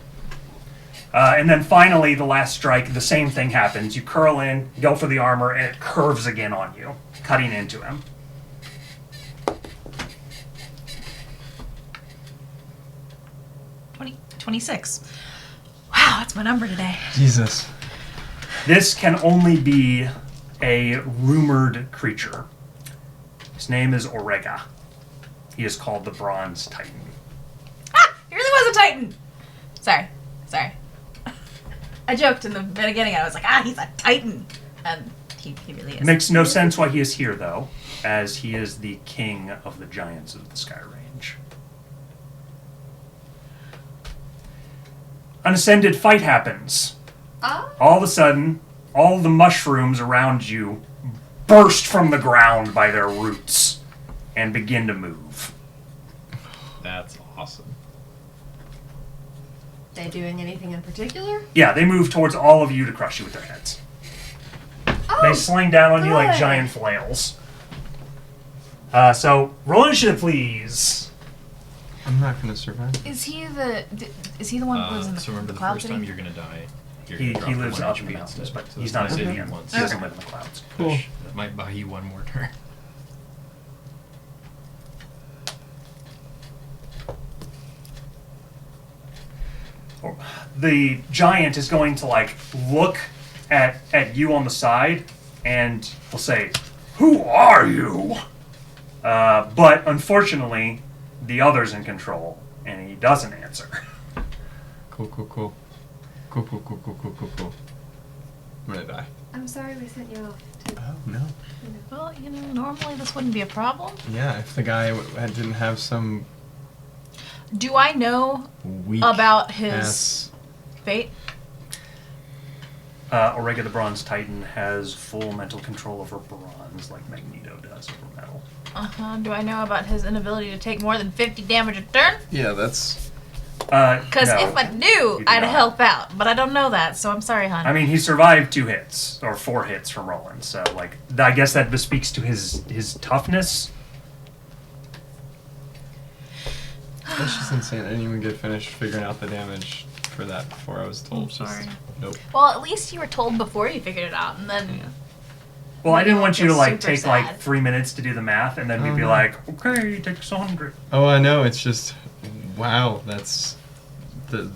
And then finally, the last strike, the same thing happens. You curl in, go for the armor, and it curves again on you, cutting into him. 26. Wow, that's my number today. Jesus. This can only be a rumored creature. His name is Orega. He is called the Bronze Titan. Ah! He really was a Titan! Sorry. I joked in the beginning. I was like, he's a Titan. And he really is. It makes no sense why he is here, though, as he is the king of the giants of the Sky Range. An ascended fight happens. All of a sudden, all the mushrooms around you burst from the ground by their roots and begin to move. That's awesome. They doing anything in particular? Yeah, they move towards all of you to crush you with their heads. They sling down on you like good. giant flails. So, roll initiative, please. I'm not gonna survive. Is he the one who lives in So remember, the cloud first city? time you're gonna die. You're He gonna drop lives one up HP in the mountains, instead. but So he's that's not a what I did Mythian. once. He doesn't live in the clouds. Cool. That might buy you one more turn. The giant is going to like look at you on the side and will say, "Who are you?" But unfortunately, the other's in control, and he doesn't answer. Cool. I'm gonna die. I'm sorry we sent you off. Oh, no. Well, normally this wouldn't be a problem. Yeah, if the guy didn't have some Do I know weak about his ass. fate? Orega the Bronze Titan has full mental control over bronze, like Magneto does over metal. Do I know about his inability to take more than 50 damage a turn? Yeah, that's... Because no, if I knew, you do I'd not. help out. But I don't know that, so I'm sorry, hon. I mean, he survived 2 hits, or 4 hits from Roland, so, like, I guess that bespeaks to his toughness. That's just insane. I didn't even get finished figuring out the damage for that before I was told. I'm sorry. Nope. Well, at least you were told before you figured it out, and then... Well, I didn't want you to, like, Super take, like, sad. 3 minutes to do the math, and then we'd be no. like, okay, take 100. Oh, I know. It's just... Wow, that's...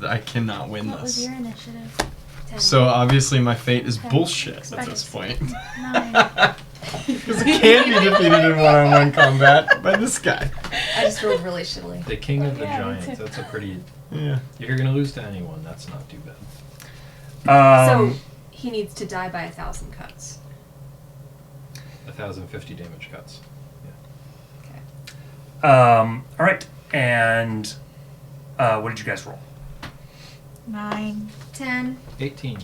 I cannot win What was this. your initiative? 10. So obviously my fate is Okay. bullshit at Expect this it. point. 9. Because it can't be defeated in one-on-one combat by this guy. I just rolled really shittily. The king of the Yeah, me giants. too. That's a pretty. Yeah. If you're gonna lose to anyone, that's not too bad. So he needs to die by 1,000 cuts. 1,050 damage cuts. all right, and what did you guys roll? 9. 10. 18.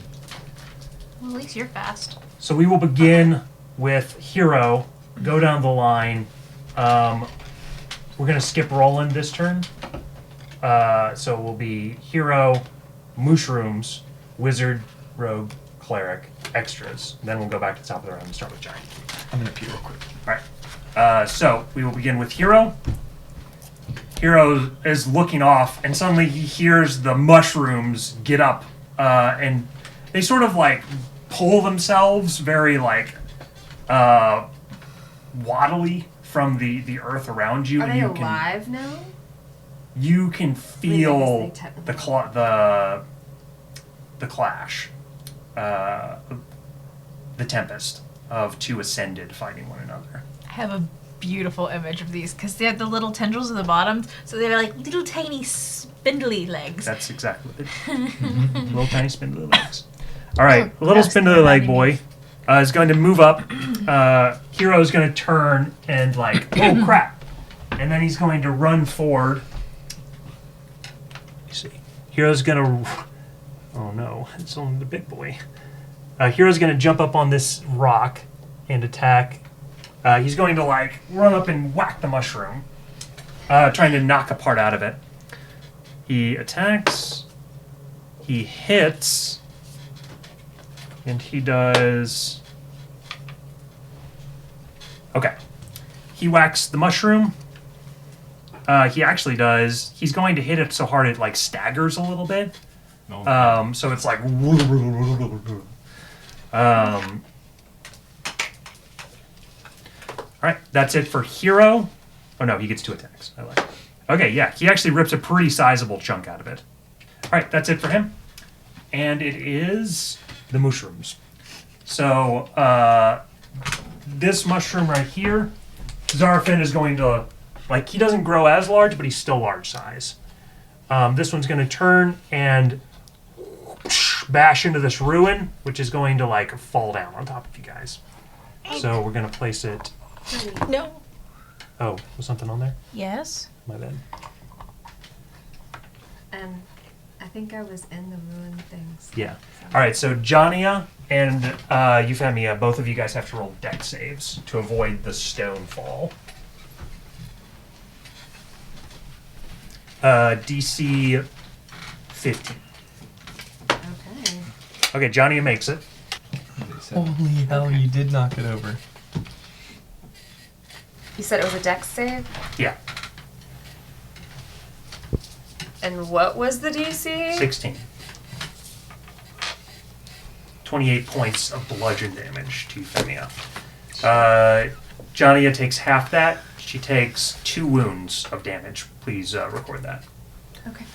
Well, at least you're fast. So we will begin with Hero, go down the line. We're going to skip Roland this turn. So it will be Hero, Mushrooms, Wizard, Rogue, Cleric, Extras. Then we'll go back to the top of the round and start with Giant. I'm gonna pee real quick. Alright. So we will begin with Hero. Hero is looking off, and suddenly he hears the mushrooms get up, and they sort of like pull themselves very like waddly from the earth around you. Are and they you alive now? You can feel they technically- the clash, the tempest of 2 ascended fighting one another. I have a beautiful image of these, because they have the little tendrils at the bottom, so they're like little tiny spindly legs. That's exactly what it is. Little tiny spindly legs. All right, Oh, little gross, spindly they're leg reminding boy is going to move up. Hero's going to turn and like, oh crap, and then he's going to run forward. You see, Hero's going to. Oh no, it's only the big boy. Hero's going to jump up on this rock and attack He's going to like run up and whack the mushroom, trying to knock a part out of it. He attacks. He hits. And he does... Okay. He whacks the mushroom. He actually does... He's going to hit it so hard it like staggers a little bit. So it's like... Alright, that's it for Hero. Oh no, he gets 2 attacks. I like it. Okay, yeah, he actually rips a pretty sizable chunk out of it. Alright, that's it for him. And it is the mushrooms. So, this mushroom right here, Zarfin is going to, like, he doesn't grow as large, but he's still large size. This one's going to turn and bash into this ruin, which is going to, like, fall down on top of you guys. So we're going to place it... No. Oh, was something on there? Yes. My bad. And I think I was in the ruin things. Yeah. All right, so Jania and Euphemia, both of you guys have to roll dex saves to avoid the stone fall. DC 15. Okay. Okay, Jania makes it. Holy hell, you did knock it over. You said it was a dex save? Yeah, And what was the DC? 16. 28 points of bludgeon damage to Euphemia. Jania takes half that. She takes 2 wounds of damage. Please record that. Okay.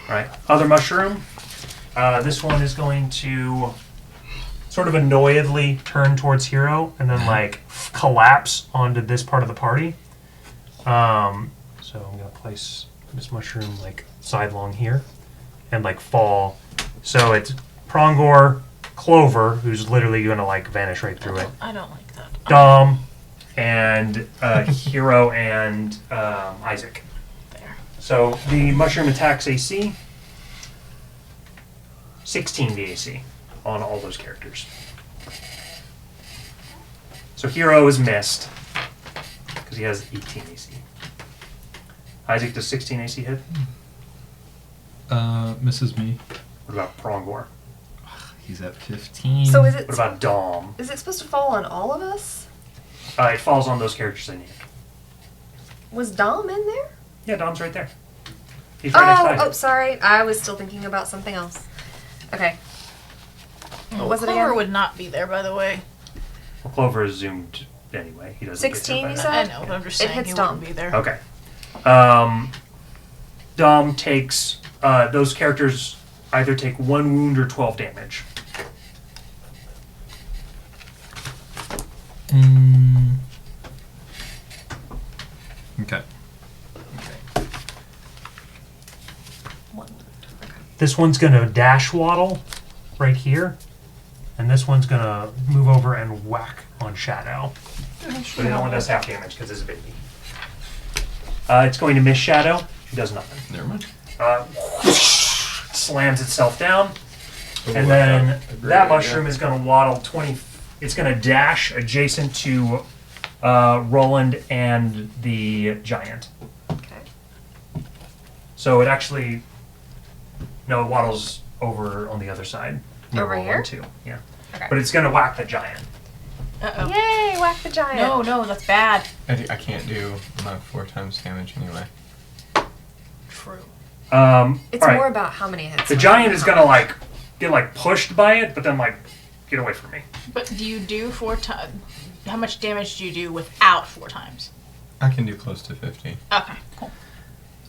All right. Other mushroom. This one is going to sort of annoyedly turn towards Hero and then like collapse onto this part of the party. So I'm gonna place this mushroom like sidelong here and like fall. So it's Prongor, Clover, who's literally gonna like vanish right through it. I don't like that. Dom, and Hero and Isaac. There. So the mushroom attacks AC. 16 the AC on all those characters. So Hero is missed because he has 18 AC. Isaac, does 16 AC hit? Misses me. What about Prongor? He's at 15. So is it What about Dom? is it supposed to fall on all of us? It falls on those characters they need. Was Dom in there? Yeah, Dom's right there. He's right next to Isaac. Oh, sorry. I was still thinking about something else. Okay. What was it Clover again? would not be there, by the way. Well, Clover is zoomed anyway. He doesn't. 16 get you there said? I know, but I'm just saying hits he Dom. wouldn't be there. Okay. Dom takes those characters either take 1 wound or 12 damage. Okay. This one's gonna dash waddle right here, and this one's gonna move over and whack on Shadow. But the other one does half damage because it's a baby. It's going to miss Shadow. He does nothing. Never mind. Slams itself down, and then that mushroom is going to waddle 20. It's going to dash adjacent to Roland and the giant. Okay. So it actually, no, it waddles over on the other side. near Over Roland here? too. Yeah. Okay. But it's going to whack the giant. Uh-oh. Yay! Whack the giant. No, that's bad. I can't do my 4 times damage anyway. True. It's all right. more about how many hits. The giant is gonna like get like pushed by it, but then like get away from me. But do you do 4 times? How much damage do you do without 4 times? I can do close to 50. Okay, cool.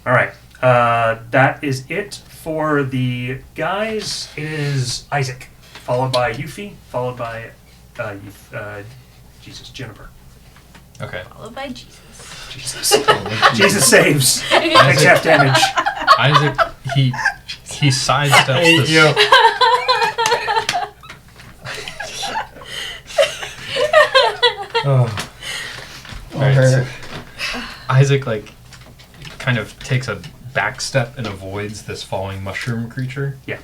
All right, that is it for the guys. It is Isaac, followed by Yuffie, followed by Jennifer. Okay. Followed by Jesus. Jesus. Jesus saves. Takes half damage. Isaac, he sidesteps this. Oh. Alright. Isaac like kind of takes a back step and avoids this falling mushroom creature. Yeah.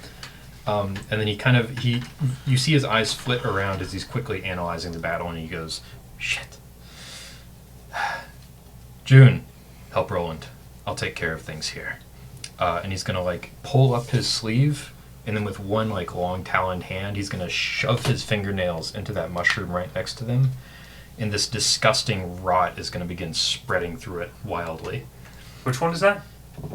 And then you see his eyes flit around as he's quickly analyzing the battle, and he goes, "Shit." June, help Roland. I'll take care of things here. And he's gonna like pull up his sleeve, and then with one like long taloned hand, he's gonna shove his fingernails into that mushroom right next to them, and this disgusting rot is gonna begin spreading through it wildly. Which one is that?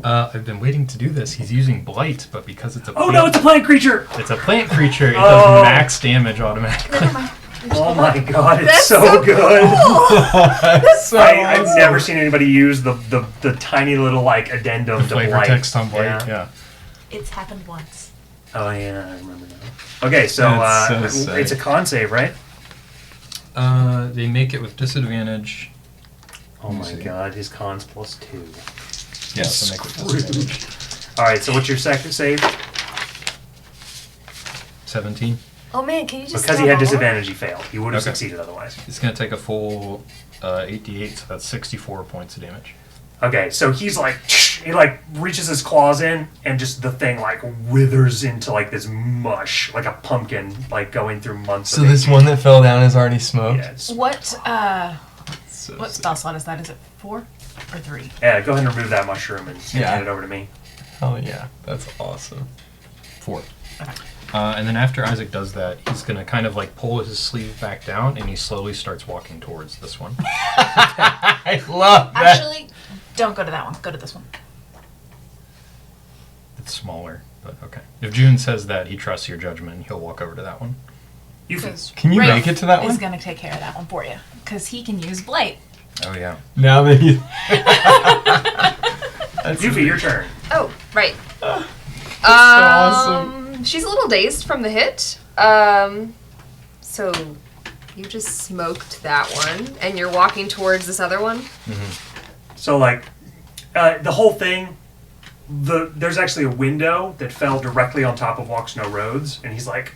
I've been waiting to do this. He's using blight, but because it's a Oh no, it's a plant creature! it's a plant creature, it Oh. does max damage automatically. Oh my god, it's That's so so good! That's so I've never seen anybody use the tiny little like addendum The to flavor blight. text on blight, yeah. It's happened once. Oh yeah, I remember now. Okay, so, That's so sick. it's a con save, right? They make it with disadvantage. Oh my god, his con's +2. Yeah, so make it with disadvantage. Alright, so what's your second save? 17. Oh man, can you just Because he stop had all? disadvantage, he failed. He would have Okay. succeeded otherwise. It's going to take a full 8d8, so that's 64 points of damage. Okay, so he's like, he like reaches his claws in, and just the thing like withers into like this mush, like a pumpkin, like going through months So of this aging. one that fell down is already smoked? Yeah, it's- What So what sick. spell slot is that? Is it 4 or 3? yeah, go ahead and remove that mushroom and Yeah. hand it over to me. Oh yeah, that's awesome. 4. And then after Isaac does that, he's going to kind of like pull his sleeve back down, and he slowly starts walking towards this one. I love that. Actually, don't go to that one. Go to this one. It's smaller, but okay. If June says that he trusts your judgment, he'll walk over to that one. You Because Can you Rafe make it to that is one? going to take care of that one for you. Because he can use blight. Oh, yeah. Now that you. That's Yuffie, your turn. Oh, right. awesome. She's a little dazed from the hit. So you just smoked that one, and you're walking towards this other one. So like, the whole thing, there's actually a window that fell directly on top of Walk Snow Roads, and he's like,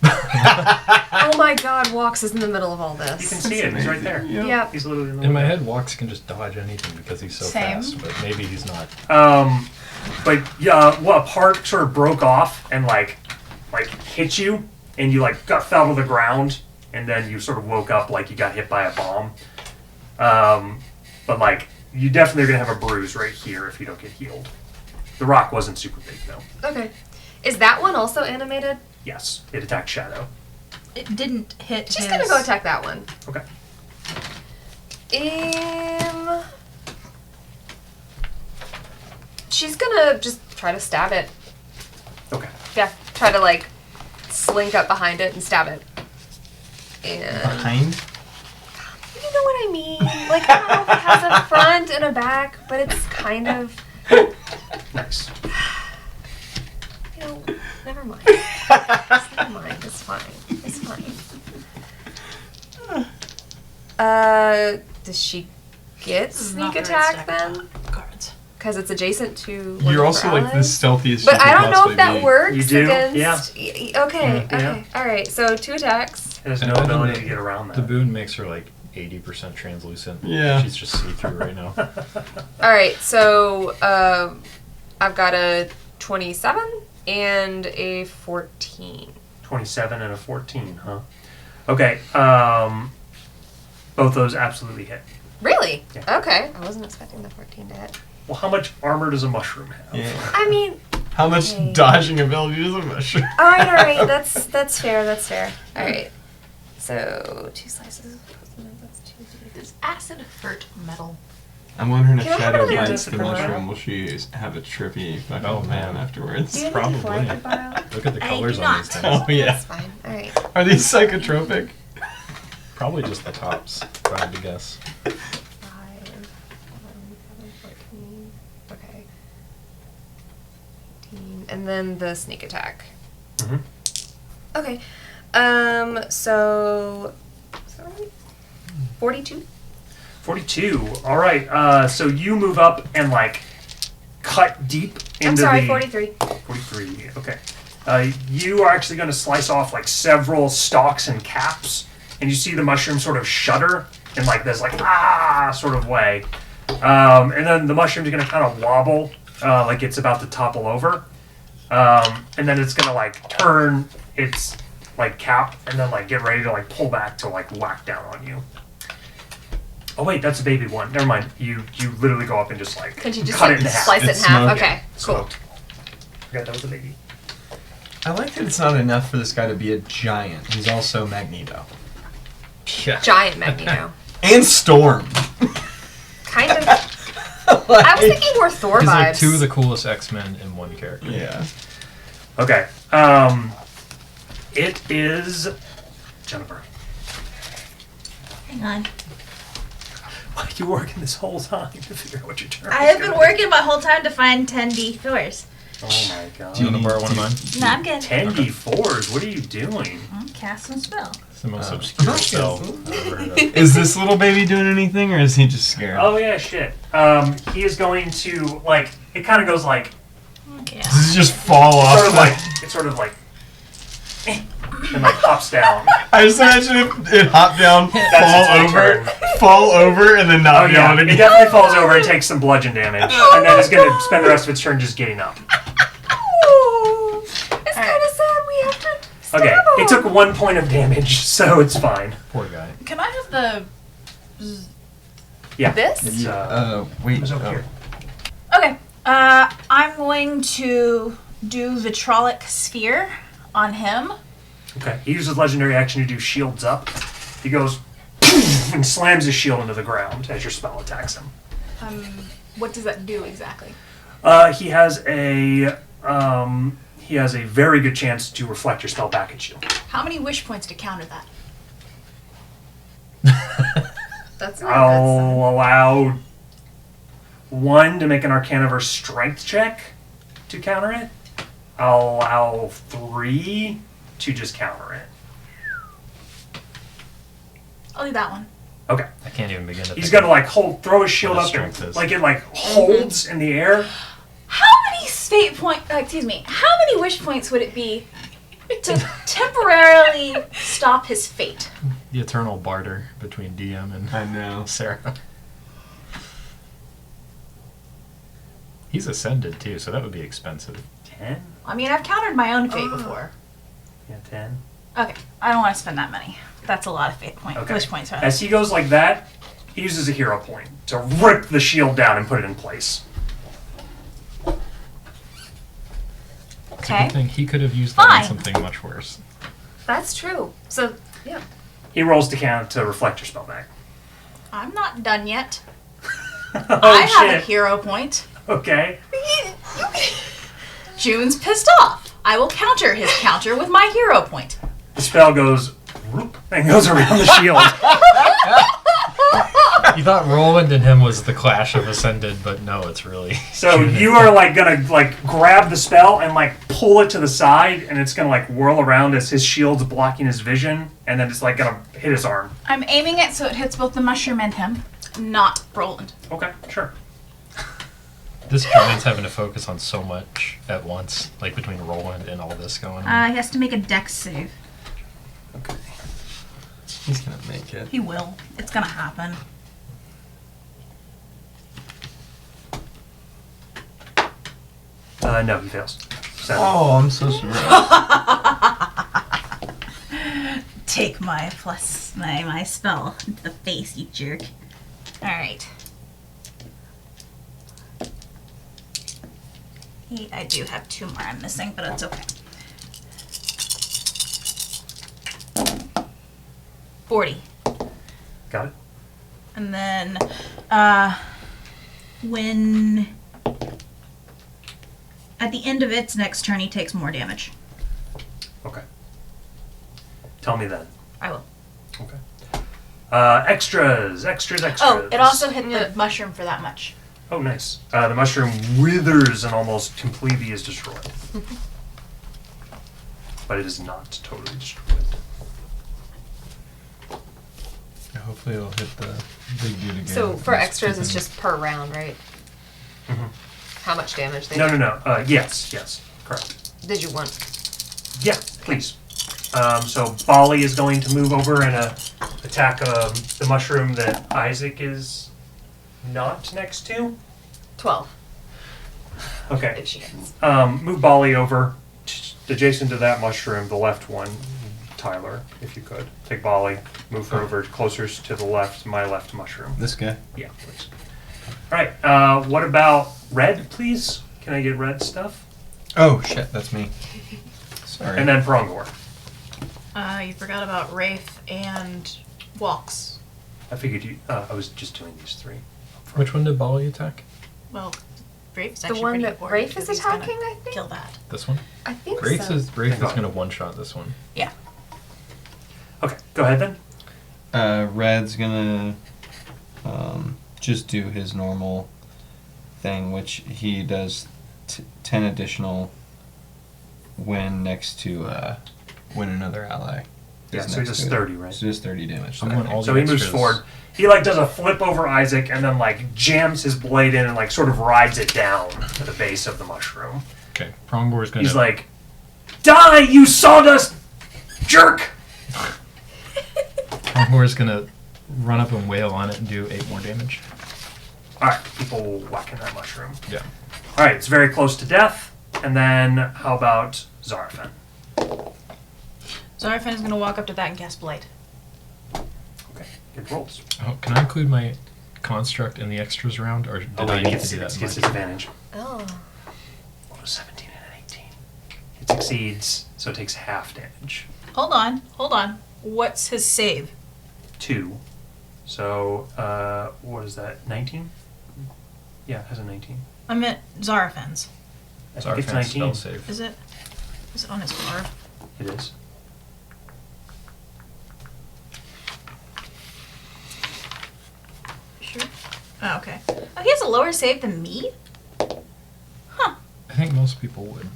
Oh my God, Walks is in the middle of all you can this. see it, he's right there. Yeah. He's literally in the In my window. head, Walks can just dodge anything because he's so Same. fast, but maybe he's not. But yeah, well, a part sort of broke off and like hit you, and you like fell to the ground, and then you sort of woke up like you got hit by a bomb. But like you definitely are gonna have a bruise right here if you don't get healed. The rock wasn't super big though. Okay. Is that one also animated? Yes, it attacked Shadow. It didn't hit She's his... gonna go attack that one. Okay. She's gonna just try to stab it. Okay. Yeah, try to like slink up behind it and stab it. And Behind? you know what I mean? Like, I don't know if it has a front and a back, but it's kind of, Nice. you know, never mind. Just never mind. It's fine. It's fine. Does she get This is not sneak the right attack stack of then? Cards. Because it's adjacent to. one You're of also her like the allies? stealthiest. But you I could don't know if that possibly be. works You do? against. Okay. Yeah. Okay. All right. So 2 attacks. It has And no I don't ability know. to get around The that. boon makes her like 80% translucent. Yeah. She's just see-through right now. All right. So I've got a 27 and a 14. 27 and a 14, huh? Okay. Both those absolutely hit. Really? Yeah. Okay. I wasn't expecting the 14 to hit. Well, how much armor does a mushroom have? Yeah. I mean, How much Okay. dodging ability does a mushroom? all right. That's fair. That's fair. All right. So 2 slices. That's 2d. Does acid hurt metal? I'm wondering if Can I have Shadow another bites the different mushroom, round? will she have a trippy fucking Oh, man man. afterwards? Do you have Probably. any flag bio? Look at the I colors do on not. these things. Oh yeah. That's fine. All right. Are these psychotropic? Probably just the tops, if I had to guess. 5, 11, 14. Okay. 18. And then the sneak attack. Mhm. Okay. So 42. 42. All right. So you move up and like cut deep into I'm sorry, the 43. 43. Okay. You are actually going to slice off like several stalks and caps, and you see the mushroom sort of shudder in like this like sort of way, and then the mushroom's going to kind of wobble like it's about to topple over, and then it's going to like turn its like cap and then like get ready to like pull back to like whack down on you. Oh wait, that's a baby one. Never mind. You literally go up and just like Could you just cut like, it in half. slice it in It's half? smoked. Okay, cool. Smoked. Okay, that was a baby. I like that it's not enough for this guy to be a giant. He's also Magneto. Yeah. Giant Magneto. And Storm. Kind of. I was thinking more Thor He's vibes. like two of the coolest X-Men in one character. Yeah. Okay. It is Jennifer. Hang on. Why are you working this whole time to figure out what your turn is I have been gonna working my whole time to find 10D Thors. be? Oh my god. Do you want to borrow one of mine? No, I'm good. 10d4s, what are you doing? I'm casting a spell. It's the most obscure spell I've ever heard of. Is this little baby doing anything, or is he just scared? Oh yeah, shit. He is going to, like, it kind of goes like, Okay. Does it just fall off? it's sort of like, and like hops down. I just imagine it hop down, its turn. fall over, and then Oh not yeah, down it again. definitely falls over and takes some bludgeon damage, and then it's going to spend the rest of its turn just getting up. Ooh, it's kind of sad we have to stab Okay, him. it took 1 point of damage, so it's fine. Poor guy. Can I have the... Yeah. This? It's, Wait. it was over oh. here. Okay. I'm going to do Vitrolic Sphere on him. Okay, he uses legendary action to do shields up. He goes and slams his shield into the ground as your spell attacks him. What does that do exactly? He has a very good chance to reflect your spell back at you. How many wish points to counter that? That's not a good sign. I'll allow 1 to make an Arcaniverse strength check to counter it. I'll allow 3 to just counter it. I'll do that one. Okay. I can't even begin to He's think gonna of like throw his shield what up his and strength is. like it like holds in the air. How many fate point? Excuse me. How many wish points would it be to temporarily stop his fate? the eternal barter between DM and I know. Sarah. He's ascended too, so that would be expensive. 10? I mean, I've countered my own fate before. Yeah, 10. Okay, I don't want to spend that money. That's a lot of fate points. Okay. Wish points. Rather. As he goes like that, he uses a hero point to rip the shield down and put it in place. It's a Okay. good thing he could have used that on Fine. something much worse. That's true. So, yeah. He rolls to count to reflect your spell back. I'm not done yet. Oh I have a shit. hero point. Okay. June's pissed off. I will counter his counter with my hero point. The spell goes whoop, and goes around the shield. You thought Roland and him was the clash of ascended, but no, it's really. So June you are like gonna like grab the spell and like pull it to the side, and it's gonna like whirl around as his shield's blocking his vision, and then it's like gonna hit his arm. I'm aiming it so it hits both the mushroom and him, not Roland. Okay, sure. This giant's having to focus on so much at once, like between Roland and all this going on. He has to make a dex save. Okay. He's gonna make it. He will. It's gonna happen. No, he fails. 7. Oh, I'm so surprised. Take my plus my spell into the face, you jerk. Alright. I do have 2 more I'm missing, but it's okay. 40. Got it. And then, when... At the end of its next turn, he takes more damage. Okay. Tell me then. I will. Okay. Extras. Oh, it also hit the mushroom for that much. Oh, nice. The mushroom withers and almost completely is destroyed. But it is not totally destroyed. Hopefully it'll hit the big dude again. So for He's extras, it's keeping- just per round, right? Mhm. How much damage they No, do? no, no. Yes, correct. Did you want? Yeah, please. So Bali is going to move over and attack the mushroom that Isaac is not next to. 12, Okay. if she hits. Move Bali over adjacent to that mushroom, the left one. Tyler, if you could. Take Bolly, move her over closer to the left, my left mushroom. This guy. Yeah, please. All right. What about Red, please? Can I get Red stuff? Oh shit, that's me. Sorry. And then Prongor. You forgot about Wraith and Walks. I figured you. I was just doing these three. Which one did Bolly attack? Well, Wraith is The actually one pretty that important Wraith because is he's gonna attacking, I think? Kill that. This one? I think Wraith so. is going to one-shot this one. Yeah. Okay, go ahead then. Red's gonna just do his normal thing, which he does 10 additional when next to when another ally. Yeah, is so he next does to it. 30, right? So just 30 damage. I'm going all So the he moves extras. forward. He like does a flip over Isaac and then like jams his blade in and like sort of rides it down to the base of the mushroom. Okay, Prongor is going to... He's like, "Die, you sawdust jerk!" Prongor is going to run up and wail on it and do 8 more damage. All right, people whacking that mushroom. Yeah. All right, it's very close to death. And then how about Zarafan? Zarafan is going to walk up to that and cast Blade. Okay, good rolls. Oh, can I include my construct in the extras round, or did Oh, I wait, need gets to do that? in gets my- advantage. Oh. What was 17 and an 18? It succeeds, so it takes half damage. Hold on. What's his save? 2. So, what is that, 19? Yeah, it has a 19. I meant Zarafan's. I think it's Zarfan's 19. spell save. Is it? Is it on his card? It is. Sure. Oh, okay. Oh, he has a lower save than me? Huh. I think most people would.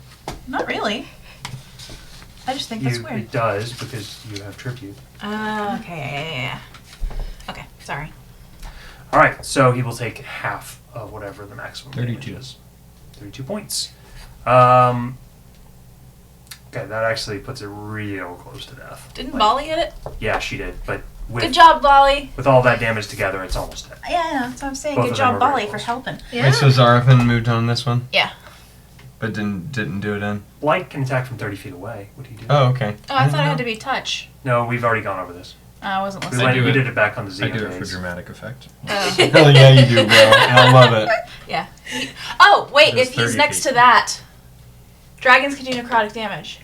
Not really. I just think that's It weird. does, because you have tribute. Okay, yeah. Okay, sorry. All right, so he will take half of whatever the maximum 32. damage is. 32 points. Okay, that actually puts it real close to death. Didn't Bolly get it? Yeah, she did, but with, Good job, Bolly. with all that damage together, it's almost dead. Yeah, I know. That's what I'm saying. Both Good of them job, are very Bolly, for close. helping. Yeah. Wait, so Zarafan moved on this one, Yeah. but didn't do it in. Light can attack from 30 feet away. What do you do? Oh, okay. Oh, I thought it had to be touch. No, we've already gone over this. I wasn't We, listening. do we it. did it back on the I Xeno do it for days. dramatic effect. Oh. Hell yeah, you do, bro. I love it. Yeah. Oh, wait, There's if he's 30 next feet. to that, dragons can do necrotic damage.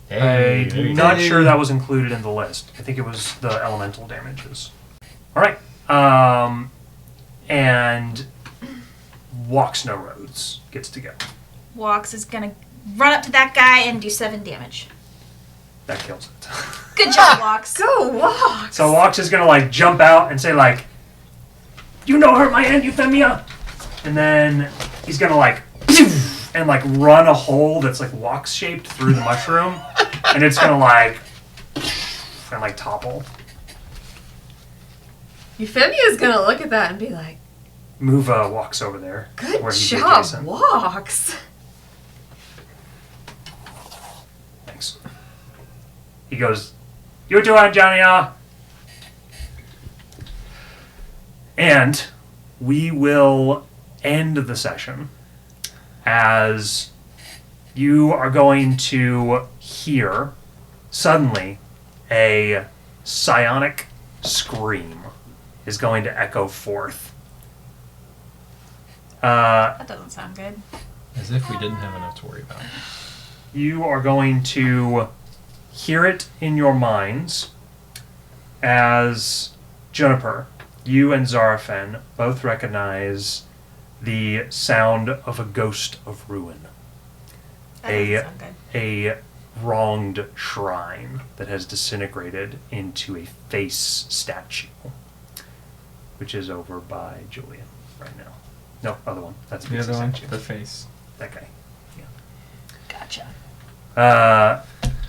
I'm not sure that was included in the list. I think it was the elemental damages. All right. And Walks No Roads gets to go. Walks is gonna run up to that guy and do 7 damage. That kills it. Good job, Walks. Go walk. So Walks is gonna like jump out and say like, "You know her, my hand, Euphemia," and then he's gonna like and like run a hole that's like Walks shaped through the mushroom, and it's gonna like and like topple. Euphemia's gonna look at that and be like, Move Walks over there. good where he's job, adjacent. walks. Thanks. He goes, "You do it, Johnny." And we will end the session as you are going to hear suddenly a psionic scream is going to echo forth. That doesn't sound good. As if we didn't have enough to worry about. You are going to hear it in your minds as Juniper, you and Zarafan both recognize the sound of a ghost of ruin. That doesn't sound good. A wronged shrine that has disintegrated into a face statue, which is over by Julian right now. No, other one. That's a The face other one, statue. the face. That guy. Gotcha.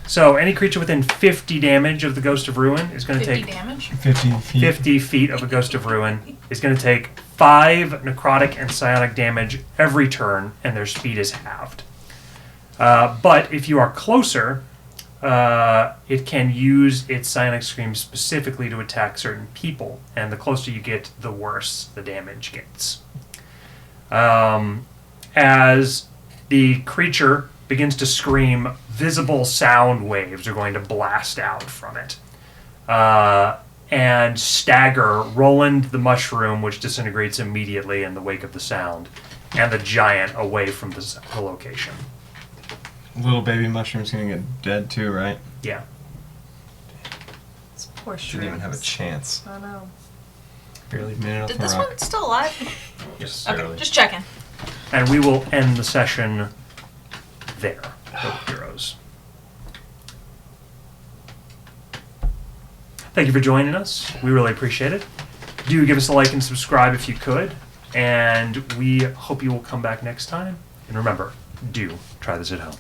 So any creature within 50 damage of the Ghost of Ruin is going to 50 take damage? 50 feet. 50 feet of a Ghost of Ruin is going to take 5 necrotic and psionic damage every turn, and their speed is halved. But if you are closer, it can use its psionic scream specifically to attack certain people, and the closer you get, the worse the damage gets. As the creature begins to scream. Visible sound waves are going to blast out from it. And stagger Roland the mushroom, which disintegrates immediately in the wake of the sound, and the giant away from the location. Little baby mushroom's gonna get dead too, right? Yeah. This poor Shouldn't even have a shrooms. chance. I know. Barely made it off Did the this rock. one still alive? Yes, Okay, barely. just checking. And we will end the session there, Hope Heroes. Thank you for joining us. We really appreciate it. Do give us a like and subscribe if you could. And we hope you will come back next time. And remember, do try this at home.